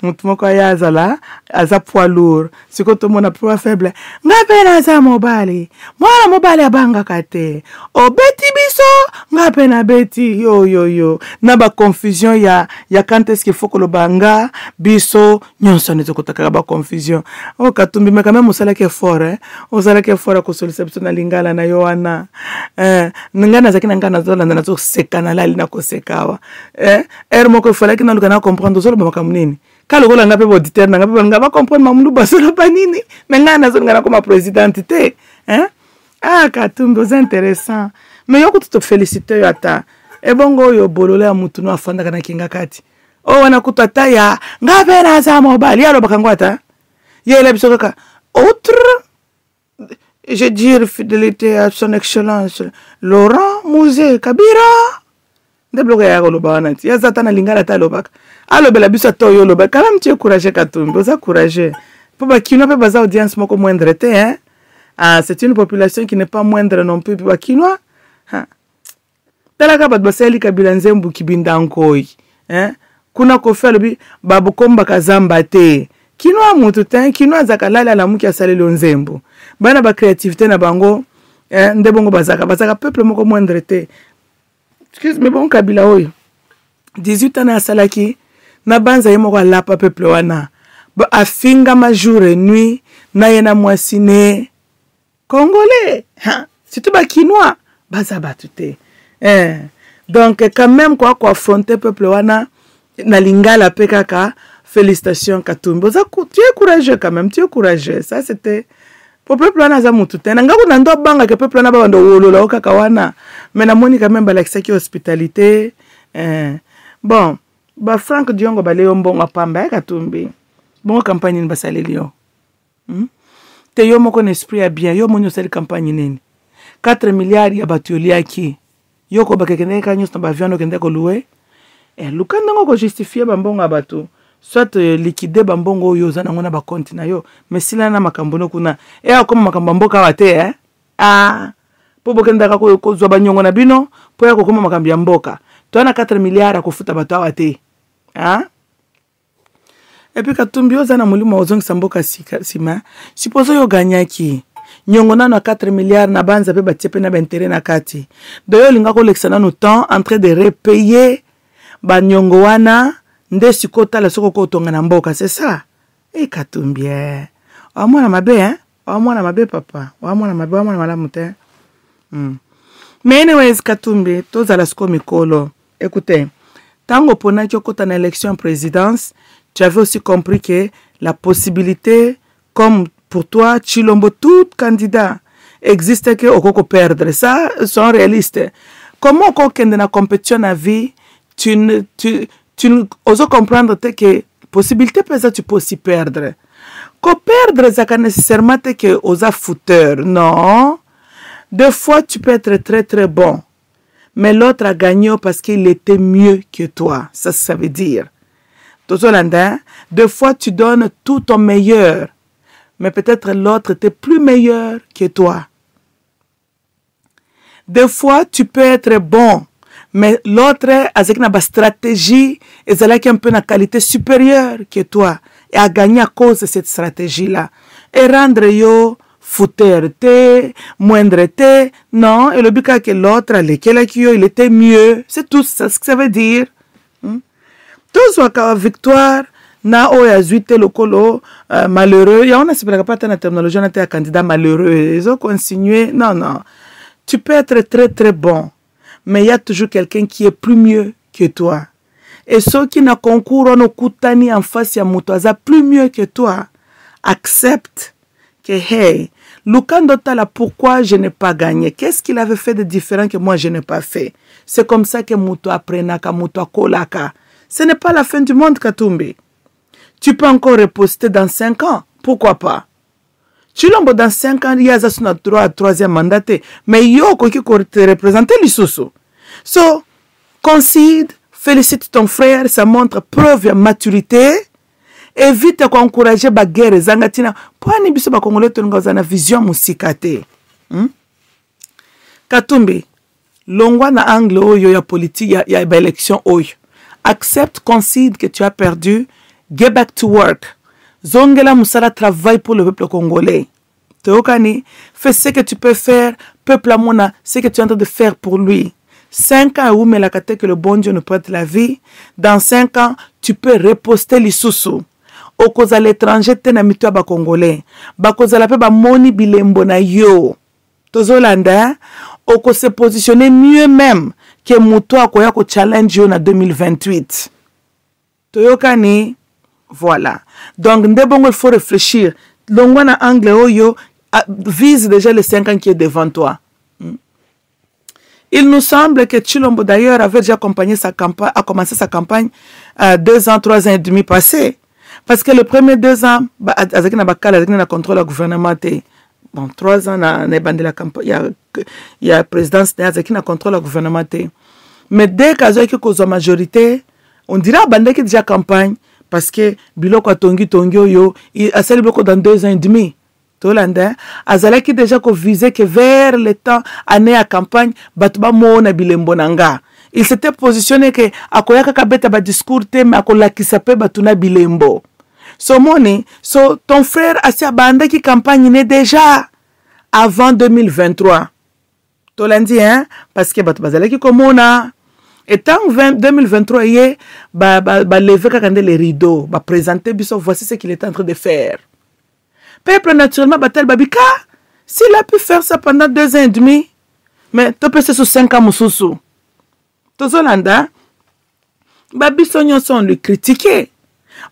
Moutumoko yazala, aza poids lourd. Si ko to mona poids faible. Ngape na za mobali. Mwana mobali abanga kate. O beti biso, ngape na beti. Yo. Na ba confusion ya quand est-ce qu'il faut que le banga biso nyonso nezo kotaka ba confusion. O Katumbi mais quand même osala ke fort, hein? Osala ke fort ko solution na lingala na Yohana. Ngana zakina ngana zola na zo sekana la lina ko sekawa. Moko il fallait que nous comprenions comprendre zolo makambo nini kalo kola ngape auditeur na ngape ngaba comprendre mamundu basolo panini mais ngana zo ngana comme présidente te hein Katumbi c'est intéressant mais yoko to féliciter ata bongo yo bolole ya mutu no afanda kana kinga kati wana kutata ya ngape na za mobile yalo bakangwata yele bisoka autre je dire fidélité à son excellence Laurent Musée Kabira. De bloquer ya koloba wanati ya zatana lingala ta lobaka alobela biso to yo lobaka quand même tu es courageux Katumbi oza courageux pour ba kinois pe baza audience moko moindre te hein c'est une population qui n'est pas moindre non plus ba kinois talaka bat basali kabila nzembu kibinda nkoi hein kuna ko faire bi babu komba kazamba te kinois mutu te kinois zakalala la muki asalelo nzembu bana ba créativité na bango ndebongo bazaka peuple moko moindre te. Excuse-moi, bon kabila oyo 18 ans na salaki na banza yemo kwa lapa peuple wana ba afinga ma jour et nuit na yena mwasine congolais c'est tout ba kinois baza batute Donc quand même quoi affronter peuple wana na lingala pe kaka. Félicitations Katumbi. Tu es courageux quand même, tu es courageux. Ça c'était pour peuple wana za mutu tena. Ngaku na ndo banga ke peuple wana ba ndo wolola okaka wana. Mais na moni quand même ba l'accès qui hospitalité. Bon, ba Frank Diongo ba leo mbongo pamba Katumbi. Bongo campagne ni basaleli yo. Te yo moko na esprit ya bien, yo monyo sali campagne nini. 4 milliards ya batu liaki. Yo ko bakekene ka nyos na ba avion okende ko louer. Lukanda ngo ko justifier ba mbongo batu. Soit liquider bambongo yo za nango na ba compte na yo mais sila na makambo no kuna akoma makambo mboka wate po bokenda ka ko zwa banyongo na bino po ya kokoma makambo ya mboka to na 4 milliards akufuta bato wate et puis Katumbi yo za na mulimo ozongi samboka sima supposons yo ganyaki nyongo na 4 milliards na banza pe batiepe na intérêt na kati do yo linga ko lexana no temps en train de repayer ba nyongo wana nde sikota la soko ko tonga na mboka, c'est ça? Katumbi mwana mabe mwana mabe papa mwana mabe mwana malamu te. Mais anyways Katumbi tozala siko mikolo. Écoutez, tango pona ki okota na élection présidence, tu avais aussi compris que la possibilité comme pour toi Chilombo tout candidat existe que okoko perdre. Ça sont réalistes. Comment okokende na compétition à vie, tu oses comprendre que possibilité peut-être tu peux aussi perdre. Qu'on perdre ça nécessairement que osa fouteur. Non. Deux fois tu peux être très très bon. Mais l'autre a gagné parce qu'il était mieux que toi. Ça veut dire. Deux fois tu donnes tout ton meilleur. Mais peut-être l'autre était plus meilleur que toi. Deux fois tu peux être bon. Mais l'autre, avec une stratégie, ils ont un peu une qualité supérieure que toi. Et a gagné à cause de cette stratégie-là. Et rendre yo fouteur, moindre, non. Et le but que l'autre, il était mieux. C'est tout ça, ce que ça veut dire. Tous la victoire, na o ya zuite lokolo malheureux. Ya on a pas pas la terminologie, on a un candidat malheureux. Ils ont continué. Non. Tu peux être très très bon. Mais il y a toujours quelqu'un qui est plus mieux que toi. Et ceux qui ne concourent no kutani en face ya mutoaza plus mieux que toi, accepte que hey, Lukando Tala, pourquoi je n'ai pas gagné? Qu'est-ce qu'il avait fait de différent que moi je n'ai pas fait? C'est comme ça que muto aprenaka, muto kolaka. Ce n'est pas la fin du monde, Katumbi. Tu peux encore reposter dans 5 ans. Pourquoi pas? Chilombo dans 5 ans, il y a son droit à 3e mandat. Mais yo, qui te représenter l'issoussou. So, concede, félicite ton frère, ça montre preuve de maturité. Évite d'encourager la guerre. Zangatina, pour ne pas congolais une vision musikate. Katumbi, longwa na angle oyo ya politique ya élection oyo. Accepte, concede que tu as perdu. Get back to work. Zongela Moussala travaille pour le peuple congolais. Teokani, fais ce que tu peux faire. Peuple Amona, ce que tu es en train de faire pour lui. 5 ans, où mais la kate que le bon Dieu nous prête la vie. Dans 5 ans, tu peux reposter l'issoussou. Au cause à l'étranger, tu es mito ba congolais. Ba cause à la paix, ba moni bilembo na yo. Tozolanda, au cause se positionner mieux même que mouto a koya ko challenge yo na 2028. Toyokani. Voilà. Donc, il faut réfléchir. L'ongwana angle oyo vise déjà les 5 ans qui est devant toi. Il nous semble que Chilombo d'ailleurs avait déjà accompagné sa campagne, a commencé sa campagne 2 ans, 3 ans et demi passés. Parce que le premier 2 ans, avec la contrôle du gouvernement, bon, 3 ans, il y a présidence avec la contrôle du gouvernement. Mais dès qu'il y a une majorité, on dira qu'il y a déjà campagne. Parce que biloko a tongi yo, il a célébré dans 2 ans et demi. Tolanda, azala qui déjà ko visé que vers le temps année à campagne, batuba mo na bilembo nanga. Il s'était positionné que akoyaka kabeta ba discours te mais akola ki sape batuna bilembo. So moni, so ton frère asia banda qui campagne né déjà avant 2023. Tolandi hein parce que batu bazala ki komona. Et tant 2023, il va lever les rideaux, va présenter, voici ce qu'il est en train de faire. Peuple, naturellement, Batel Babika, s'il a pu faire ça pendant 2 ans et demi, mais tu peux faire sur 5 ans, Moussoussou. tozolanda babiso nyonso on lui critiquer.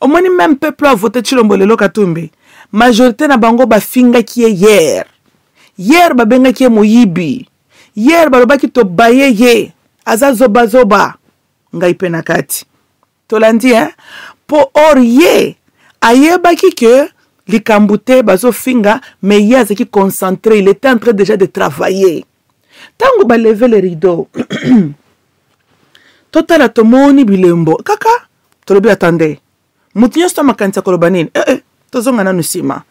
Au moins même peuple a voté Tshilombo lelo Katumbi. Majorité na bango bafinga ki hier. Hier babenga ki moyibi. Hier balobaki to baye ye. Aza zoba zoba. Ngai pena kati. Tolandi hein. Po or ye. Ayebaki que likambute bazo finga mais ye azaki concentré. Il était en train déjà de travailler. Tango ba lever le rideau. Totala tomoni bilembo. Kaka. Tolobi attendez. Mutinyo sto makanisa kolobanini. Tozonga na nusima.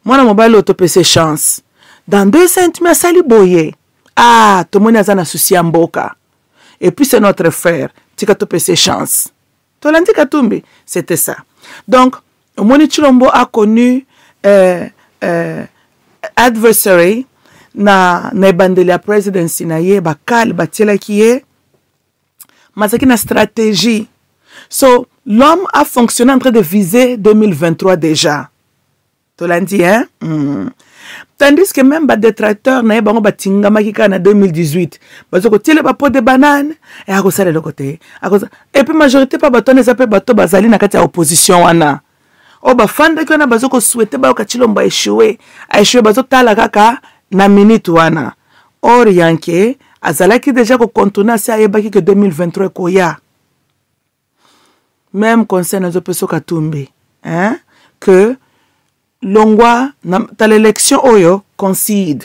Mwana mobile otopese chance. Dans 2 centimes sali boye. Ah, tomoni azana souci ya mboka. Et puis c'est notre frère. Tika topese chance. Tolandi Katumbi. C'était ça. Donc, Omoni Tshilombo a connu adversary na ebandeli ya presidency na ye bakali batielaki ye mazaki na stratégie. So l'homme a fonctionné en train de viser 2023 déjà. Tolandi hein? Tandis que même ba détracteur na ye bango batingamaki ka na 2018 bazoko tiele ba pot de banane et akosala le côté. Et puis majorité pa batone ça pe bato bazali na kati ya opposition wana. O bafanda ki wana bazoko souhaiter ba Tshilombo échouer bazo tala kaka na minute wana. Or yanke azalaki déjà ko contourner ça yebaki que 2023 koya. Même conseil na zopeso Katumbi hein que longwa ta l'élection oyo concede.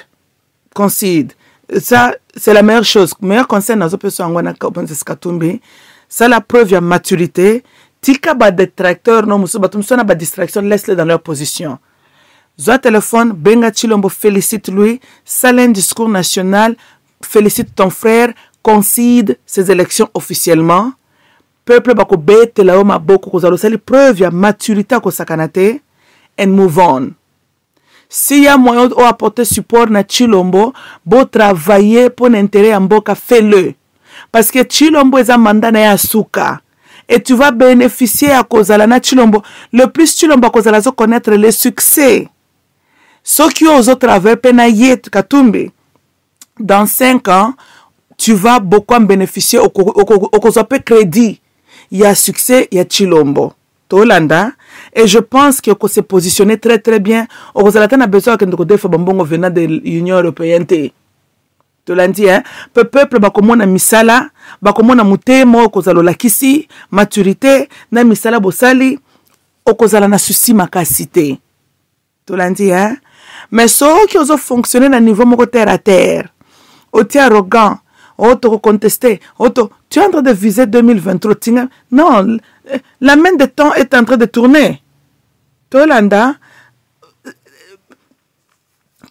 Ça c'est la meilleure chose. Meilleur conseil na zopeso ngwana Katumbi, ça la preuve de maturité. Tika ba détracteur non musu batumsona ba distraction, laisse-les dans leur position. Zoa téléphone, benga Tshilombo, félicite lui, sale un discours national, félicite ton frère, concede ces élections officiellement. Peuple bako bete la oma boko kozalo sali preuve ya maturité ko sakanate and move on. Si y a moyen de apporter support na Tshilombo, bo travailler pour l'intérêt ya mboka, fais-le. Parce que Tshilombo est un mandat na ya suka. Et tu vas bénéficier à Kozala na Tshilombo. Le plus Tshilombo Kozala zo connaître le succès. Ce qui aux autres travail penaye Katumbi. Dans 5 ans, tu vas beaucoup en bénéficier au Kozope crédit. Il y a succès, il y a Tshilombo. Tolanda. Et je pense qu'il faut se positionner très très bien. Au Kozala a besoin que nous defa bambongo venant de l'Union européenne. Tolandi hein. Peuple bakomona misala, bakomona mutemo kozalo lakisi, maturité na misala bosali, okozala na souci makasité. Tolandi hein. Mais ceux qui ont fonctionné à niveau moko terre à terre, oti arrogant, auto contesté, tu es en train de viser 2023. Non, la main de temps est en train de tourner. Tolanda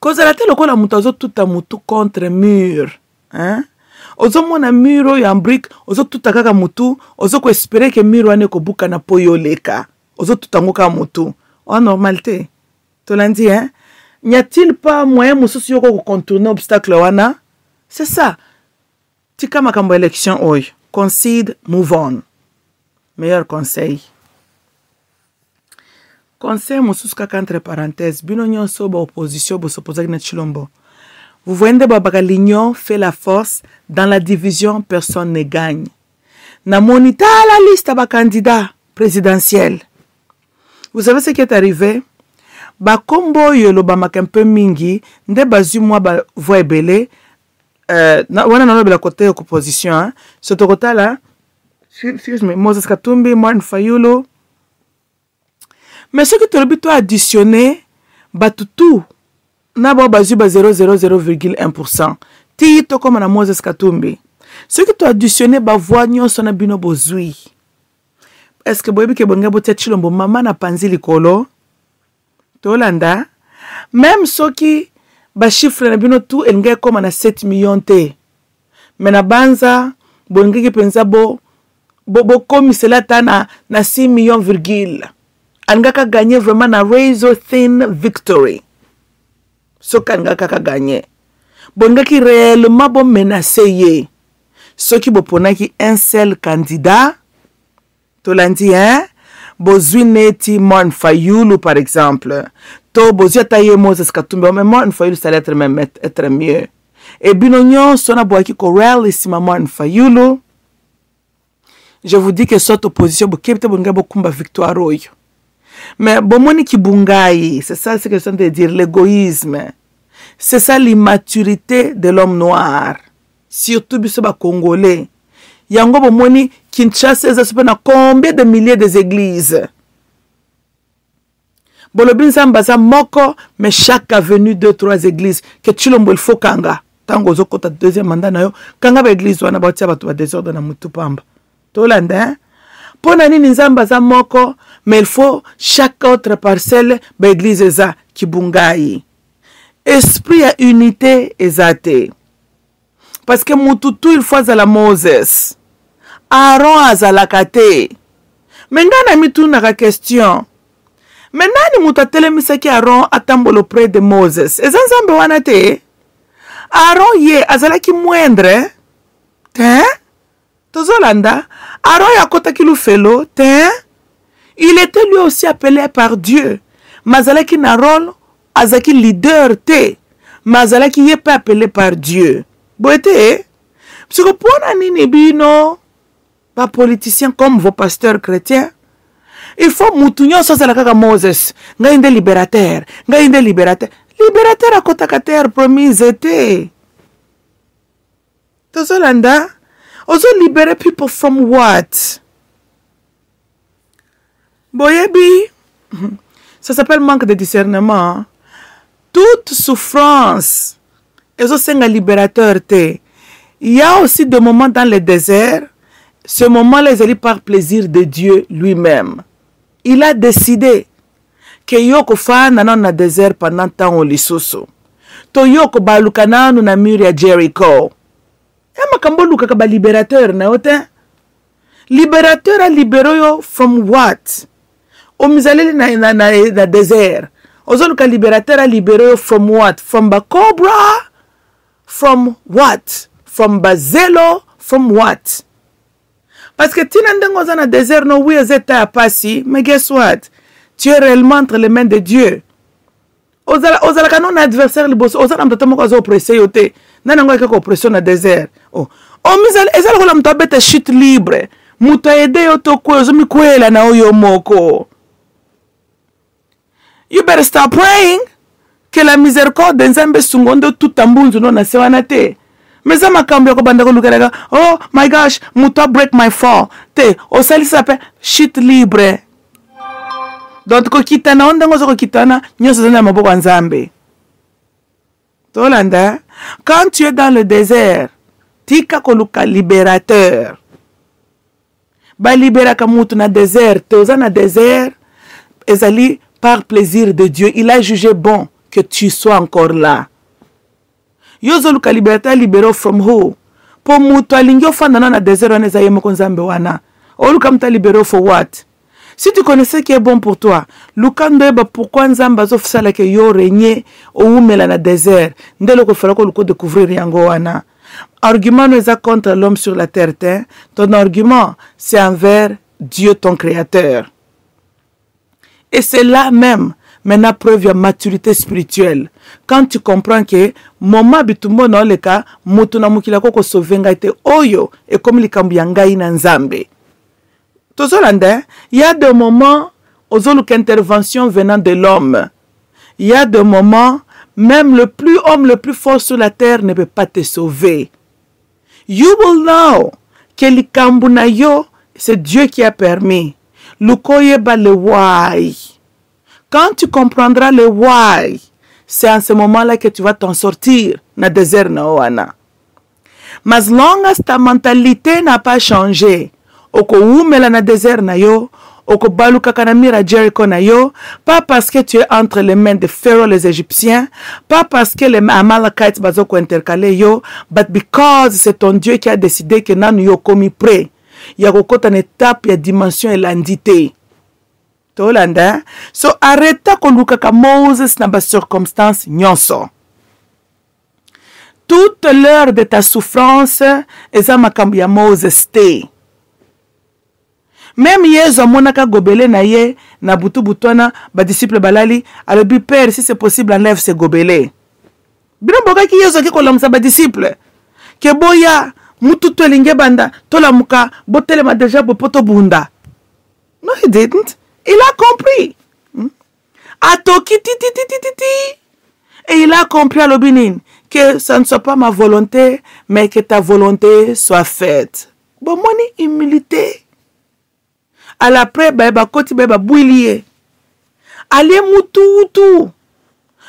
kozala te lokola mutu azo tuta mutu contre mur hein ozo mona muro ya brick ozo tuta kaka mutu ozo ko espérer que muro ane ko buka na poyoleka ozo tuta ngoka mutu en normalité tolandi hein n'y a-t-il pas moyen mususu yoko ko contourner obstacle wana? C'est ça. Tika makambo élection oy concede, move on. Meilleur conseil. Conseil mususu kaka entre parenthèses, bino nyonso ba opposition bo s'opposer na Tshilombo. Vous voyez que l'union fait la force, dans la division personne ne gagne. Na monita la liste ba candidats présidentiels. Vous savez ce qui est arrivé? Ba kombo yolo ba makampe mingi nde bazu moi ba voix belé wana na la côté opposition hein. Ce côté là, excuse me, Moses Katumbi, Martin Fayulu. Mais ce que tu as l'habitude à additionner, tout n'a pas basu 0,1%. Ti to comme na Moses Katumbi. Ce que tu as additionné, voix nyon son abino bozui. Est-ce que boyebi ke bonga botia Tshilombo mama na panzi likolo? Tolanda. Même ceux qui chiffre na bino tout engé comme na 7 millions te. Mais na banza bonga ki pensa bo comme cela ta na 6 millions virgule. Angaka gagné vraiment na razor thin victory. So kangaka gagné. Bonga ki réellement bon menacé ye. Ce qui bo pona ki un seul candidat. Tolandi hein? Bozui neti Martin Fayulu par exemple. To bozui taye Moses Katumbi. Mais Martin Fayulu ça être même être mieux. Et binonyon sona boaki ko realissima Martin Fayulu. je vous dis que soit opposition bokepte bonga bokumba victoire oyo. Mais bomoni kibungai, c'est ça ce que je suis en train de dire, l'égoïsme. C'est ça l'immaturité de l'homme noir. Surtout biso ba congolais. Yango bomoni Kinshasa ezasopena combien de milliers des églises. Bolobin Zambaza moko, mais chaque avenue 2-3 églises que Chilombo il faut kanga. Tango zoko ta deuxième mandat na yo, kanga ba église wana ba tia ba désordre na mutu pamba. Tolanda pona nini Nzambaza moko, mais il faut chaque autre parcelle ba église eza kibungai. Esprit à unité ezate. Parce que mutu tout il faut azala Moses. Aaron azalaka te. Mais ngana mitu na question. Mais nani muta telemisaki Aaron atambolo près de Moses? Ezanzambe wana te. Aaron ye azalaki moindre. Te? Tozolanda. Aaron yakotaki lufelo. Te? Il était lui aussi appelé par Dieu. Mazalaki na rôle azaki leader te. Mazalaki ye pas appelé par Dieu. Boete? Parce que pour nani bino pas politiciens comme vos pasteurs chrétiens. Il faut moutounyo sans la Moses. Ngaïnde libérateur. Ngaïnde libérateur. Libérateur à kotaka terre promise était. Tozolanda. Ozo libérer people from what? Boyebi. Ça s'appelle manque de discernement. Toute souffrance. Ozo senga libérateur te. Il y a aussi des moments dans le désert. Ce moment-là, ils allaient par plaisir de Dieu lui-même. Il a décidé que yoko fa nanon na désert pendant temps au lisusu. To yoko balukana na mur ya Jericho. Ema kambo luka ka ba libérateur na ote. Libérateur a libéré yo from what? O mizaleli na désert. Ozoluka libérateur a libéré yo from what? From ba cobra? From what? From ba zelo? From what? Parce que tu n'as pas dans le désert, non, oui, vous êtes à passer, mais guess what? Tu es réellement entre les mains de Dieu. Ozala kanon adversaire le boss, ozala mtatomo kwa zo oppressé yote. Nana ngoy kako oppression na désert. Oh, mizal ezala kola mtabete chute libre. Muta ede yoto kwa zo mikwela na oyo moko. You better stop praying que la miséricorde de Nzambe sungondo tout ambunzu no na sewana te. Mais ça m'a cambié ko banda ko lukaraga. Oh my gosh, muta break my fall. Te, o sali s'appelle chute libre. Donc ko kitana onda ngozo ko kitana nyoso zana maboko Nzambe. Tolanda, quand tu es dans le désert, tika ko luka libérateur. Ba libéra ka mutu na désert, te ozana désert, ezali par plaisir de Dieu, il a jugé bon que tu sois encore là. Yozo luka libérateur libéré from who? Po mutu alingyo fanda na désert wana za yemo Nzambe wana. O luka mta libéré for what? Si tu connaissais ce qui est bon pour toi, lukando eba pourquoi Nzambe azofisala ke yo régner o umela na désert. Ndelo ko fera ko luko découvrir yango wana. Argument nous a contre l'homme sur la terre. Ton argument, c'est envers Dieu ton créateur. Et c'est là même, maintenant, preuve de maturité spirituelle. Quand tu comprends que, moment bitumbo na oleka, mutuna mukila koko sovenga ite oyo, et comme li kambuyanga ina Nzambe. Tozolanda, il y a des moments, ozoluk intervention venant de l'homme. Il y a des moments, même le plus homme, le plus fort sur la terre ne peut pas te sauver. You will know que li kambuna yo, c'est Dieu qui a permis. Lukoye ba le why. Quand tu comprendras le why, c'est en ce moment-là que tu vas t'en sortir dans le désert na oana. Mais long as ta mentalité n'a pas changé, oko umela na désert na yo, oko baluka kanamira Jericho na yo, pas parce que tu es entre les mains de Pharaoh les Égyptiens, pas parce que les Amalekites bazoko intercalé yo, but because c'est ton Dieu qui a décidé que nanu yo komi prêt. Il y a une étape, il y a dimension et l'entité. Tolanda. So arrêta koluka ka Moses na ba circonstance nyonso. Toute l'heure de ta souffrance, eza makambo ya Moses te. Même Yezo monaka gobele na ye na butu butwana ba disciple balali alobi père si c'est possible enlève ce gobele. Bino boka ki Yezo ki kolamsa ba disciple. Ke boya Mutu to elinge banda, to la muka, botele ma déjà bopoto bunda. No, he didn't. Il a compris. Atoki ti ti ti ti ti ti. Et il a compris à l'obinin que ça ne soit pas ma volonté, mais que ta volonté soit faite. Bon, moni humilité. À l'après, bah, koti bah, bouillier. Allez tout.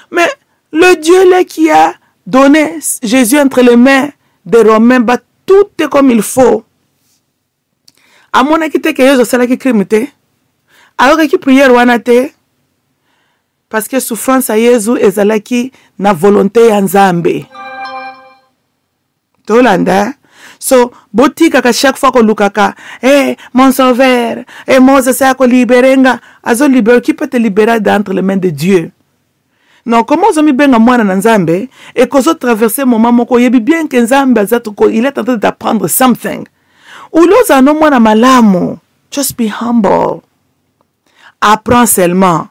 Mais le Dieu là qui a donné Jésus entre les mains des Romains, bah, tout est comme il faut. À mon avis, que Jésus c'est là qui crimité. Alors que prière wanate. Parce que souffrance à Jésus ezalaki na volonté ya Nzambe. Tolanda. So, botika ka chaque fois ko lukaka, mon sauveur, Moses a ko libérenga, azo libérer, qui peut te libérer d'entre les mains de Dieu? Non, comment on mi benga mwana na Nzambe, et kozo traverser moment moko, yebi bien que Nzambe il est en train d'apprendre something. Ou loza no mwana malamu, just be humble. Apprends seulement.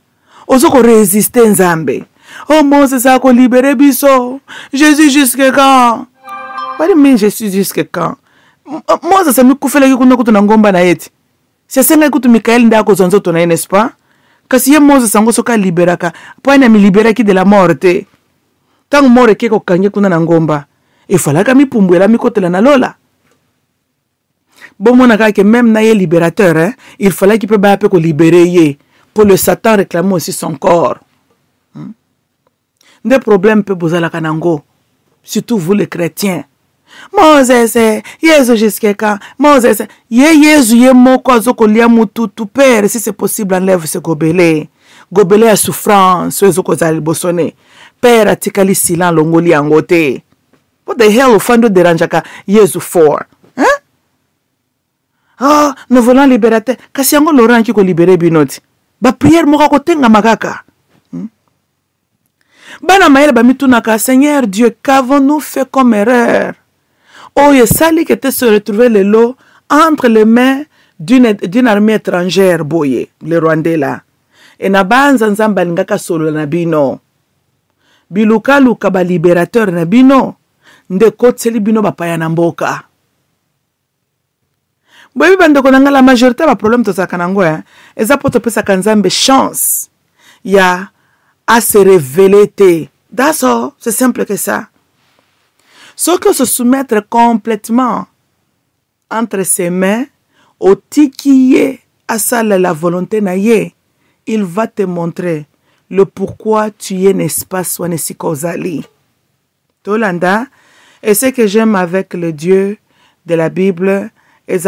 Ozo ko résister Nzambe. Oh, Moses a ko libérer biso. Jésus jusque quand? What do you mean Jésus jusque quand? Moses a mi kufela ki kuna kutu na ngomba na yeti. C'est senga kutu Mikael nda ko zonzo to na n'est-ce pas? Kasi ye Moses ango soka liberaka. Po ina mi liberaki de la morte. Tango more ke ko kanye kuna na ngomba. E falaka mi pumbwela mi kotela na lola. Bon mon aka que même na ye libérateur, hein, il fallait qu'il peut ba pe ko libérer ye. Pour le Satan réclamer aussi son corps. Des problèmes peut poser la kanango. Surtout vous les chrétiens. Moses, Jésus jusqu'à quand? Moses, Jésus, yé moko azoko lia mutu tu père, si c'est possible enlève ce gobelé. Gobelé à souffrance, ezoko zali bosone. Père atikali silan longoli angote. What the hell ofando deranjaka Jésus for? Hein? Oh, nous voulons libérateur. Kasi yango Laurent qui ko libérer binoti. Ba prière moko kotenga makaka. Bana maïla ba mitunaka, Seigneur Dieu, qu'avons-nous fait comme erreur? Oh, il sali qui était se retrouver le lot entre les mains d'une armée étrangère, boye, le Rwandais là. Et na banza nzamba lingaka solo na bino. Biluka luka ba libérateur na bino. Nde kotseli bino ba paya na mboka. Boye bande konanga la majorité ba problème to sakanango hein. Eza poto pesa kanzambe chance. Ya à se révéler. That's all, c'est simple que ça. Sauf que se soumettre complètement entre ses mains, au tikiye, à ça la volonté naye, il va te montrer le pourquoi tu es, n'est-ce pas, soit si causali. Tolanda, et ce que j'aime avec le Dieu de la Bible, est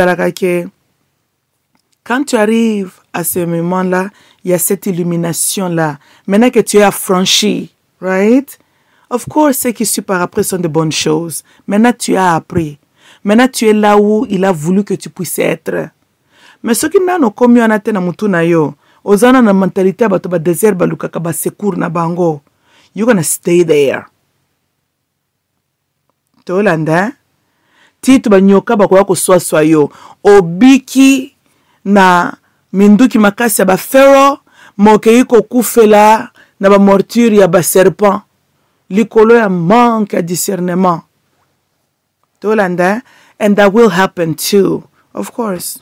quand tu arrives à ce moment-là, il y a cette illumination-là. Maintenant que tu es affranchi, right? Of course, ce qui suit par après sont de bonnes choses. Maintenant, tu as appris. Maintenant, tu es là où il a voulu que tu puisses être. Mais ce qui n'a pas commis en atteint na yo, ozana na mentalité ba to ba désert ba lukaka ba secours na bango. You're gonna stay there. Tolanda, titu ba nyoka ba kwa ko swaswa yo, obiki na minduki makasi ya ba pharaoh, mokei ko kufela na ba morture ya ba serpent. Likolo ya manque ya discernement. Tolanda, and that will happen too, of course.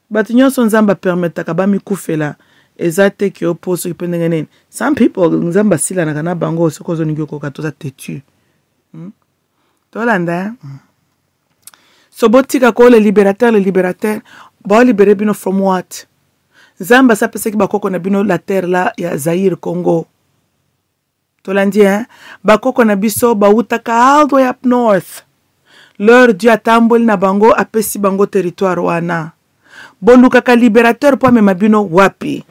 But nyonso nzamba permetaka ba mi kufela ezate ki oposo ipendenge nini. Some people nzamba sila na kana bango soko zo ningyo ko katoza tetu. Tolanda. So botika ko le libérateur, ba libérer bino from what? Nzamba sa pese ki bakoko na bino la terre la ya Zaire Congo. Tolandi hein, bakoko na biso ba utaka all the way up north. Leur Dieu atamboli na bango apesi bango territoire wana. Bolukaka libérateur po mema bino wapi.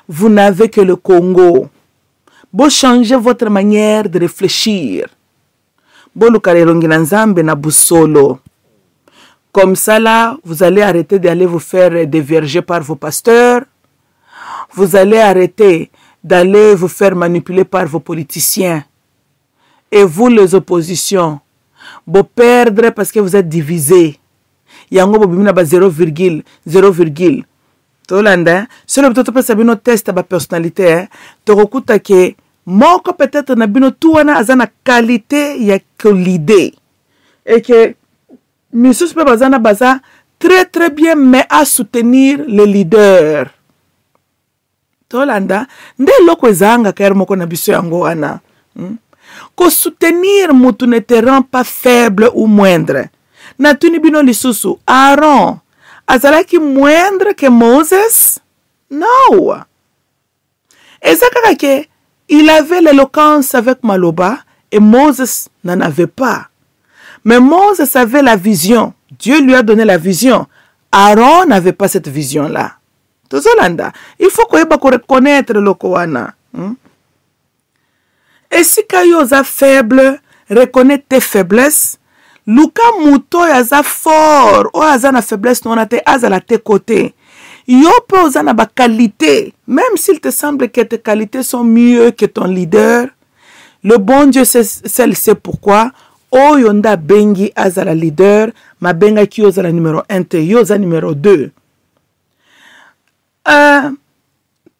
Vous n'avez que le Congo. Bo changer votre manière de réfléchir. Boluka relongi na Nzambe na busolo. Comme ça là, vous allez arrêter d'aller vous faire déverger par vos pasteurs. Vous allez arrêter d'aller vous faire manipuler par vos politiciens. Et vous, les oppositions, vous perdre parce que vous êtes divisés. Yango bo bimina ba 0,0. Tolanda, selon le peut sabino test ba personnalité, te rokuta ke moko peut-être na bino tuana azana qualité ya que l'idée. Et que Monsieur Super Bazana Baza très très bien, mais à soutenir les leaders. Tolanda, nde loko ezanga kaya moko na biso yango wana. Ko soutenir mutu ne te rend pas faible ou moindre. Na tuni bino lisusu, Aaron, azalaki moindre que Moses? Non. Ezaka ke, il avait l'éloquence avec Maloba et Moses n'en avait pas. Mais Moses avait la vision. Dieu lui a donné la vision. Aaron n'avait pas cette vision-là. Il faut qu'on reconnaître le Koana. Et si Kayo est faible, reconnais tes faiblesses. Luka Muto est fort. Ou est na faiblesse, non, te azala tes côtés. Yo peut na ba qualité. Même s'il te semble que tes qualités sont mieux que ton leader, le bon Dieu sait pourquoi. O yonda bengi azala leader, ma benga ki ozala numéro 1 te, yoza numéro 2.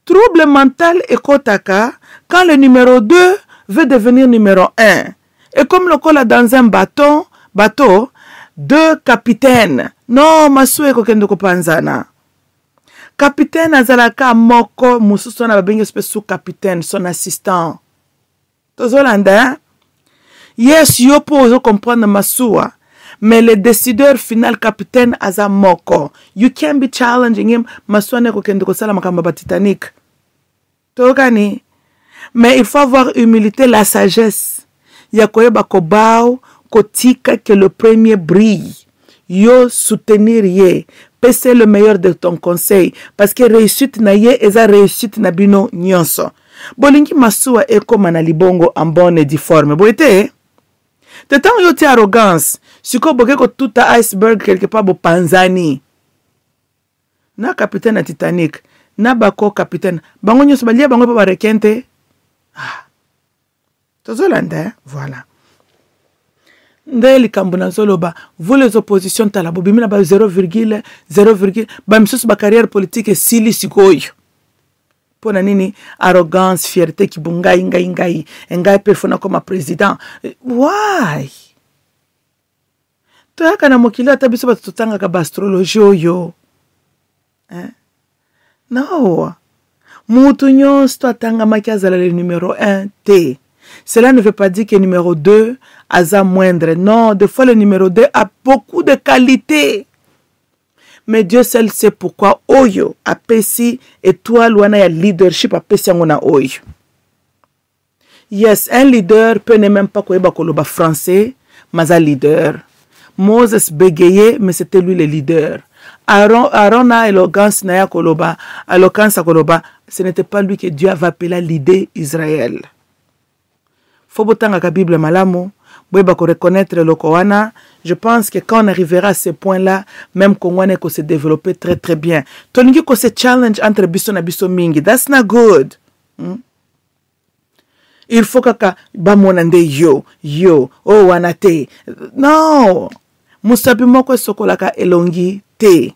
Trouble mental et kotaka, quand le numéro 2 veut devenir numéro 1. Et comme le cola dans un bateau, 2 capitaines. Non, masue kokendo kopanzana. Capitaine azalaka moko, mususu na bengi sous capitaine, son assistant. Tozolanda, yes, yo peux comprendre Masua, mais le décideur final, capitaine Azamoko, you can't be challenging him. Masua ne kokende kosala makamba ba Titanic. Tokani, mais il faut avoir humilité, la sagesse. Yakoyeba kobao, kotika que le premier brille. Yo soutenir ye, pese le meilleur de ton conseil, parce que réussite na ye eza réussite na bino nyonso. Bolingi Masua eko manalibongo en bonne et difforme. Boite, te temps yo ti arrogance, siko boke ko tout iceberg quelque part bo Panzani. Na capitaine na Titanic, na bako capitaine, bango nyonso balia bango pa barekente. Ah. Tozolanda, voilà. Ndeli kambuna zoloba, vous les oppositions talabo bimina ba 0,0, ba misusu ba carrière politique et sili sikoyo. Pona nini arrogance, fierté ki bungai ngai perfona comme président. Why? Toyaka na mokili ata biso batutanga ka astrologie oyo. No. Mutu nyonso atanga maki azala le numéro 1 T. Cela ne veut pas dire que le numéro 2 a moindre. Non, des fois le numéro 2 a beaucoup de qualités. Mais Dieu seul sait pourquoi Oyo a pesi et toi loana ya leadership a pesi ngona Oyo. Yes, un leader peut ne même pas koyeba koloba français, mais un leader. Moses bégayait, mais c'était lui le leader. Aaron a éloquence na ya koloba, éloquence a koloba, ce n'était pas lui que Dieu avait appelé l'idée Israël. Faut botanga ka Bible malamu. Reconnaître le Koana. Je pense que quand on arrivera à ce point-là, même Kongwane ko se développer très très bien. Toningi ko se challenge entre biso na biso mingi. That's not good. Il faut kaka ba monande yo, oh wanate. No. Musabi moko sokolaka elongi te.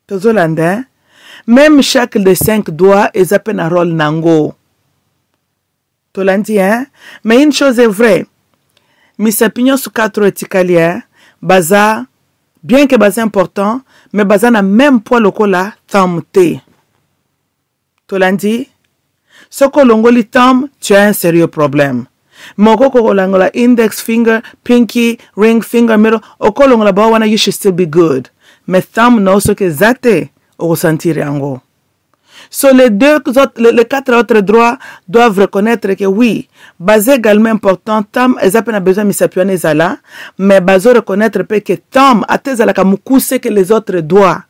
Tozolanda. Même chaque des 5 doigts est appelé un rôle nango. Tolandi, hein? Mais une chose est vraie. Mis opinion sur 4 étiqualiers, baza, bien que baza important, mais baza n'a même pas le cola tamte. Tolandi, ce que l'ongoli tam, tu as un sérieux problème. Moko kolongola index finger, pinky, ring finger, middle, okolongola bawana, you should still be good. Mais tam no ce que zate, au ressentir yango. So les 4 autres droits doivent reconnaître que oui, basé également important, tam ezapena besoin misapione zala, mais bazo reconnaître que tam atezala ka mukuse que les autres droits.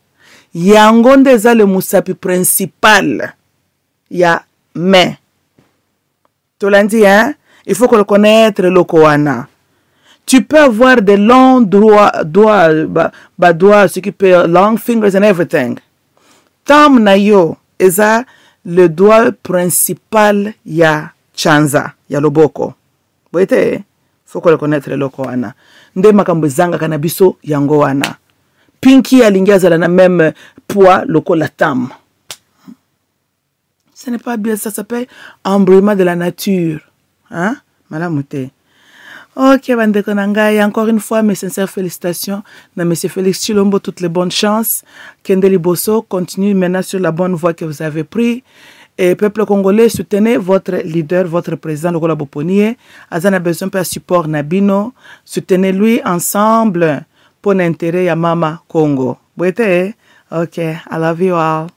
Yangonde za le musapi principal. Ya mais. Tolandi, hein? Il faut reconnaître le koana. Tu peux avoir des longs doigts, ce qui peut long fingers and everything. Tam na yo eza le doigt principal ya chanza ya loboko. Boite, faut reconnaître le koana. Nde makambo zanga kana biso yango wana. Pinky alingia zala na même poids loko la tam. Ce n'est pas bien, ça s'appelle embrayement de la nature. Hein? Malamute. Ok, bandeko na ngai, encore une fois, mes sincères félicitations. Na monsieur Félix Tshilombo, toutes les bonnes chances. Kendeli Bosso, continue maintenant sur la bonne voie que vous avez pris. Et peuple congolais, soutenez votre leader, votre président, Lokola Boponie. Azana besoin de support Nabino. Soutenez-lui ensemble pour l'intérêt ya Mama Congo. Ok, I love you all.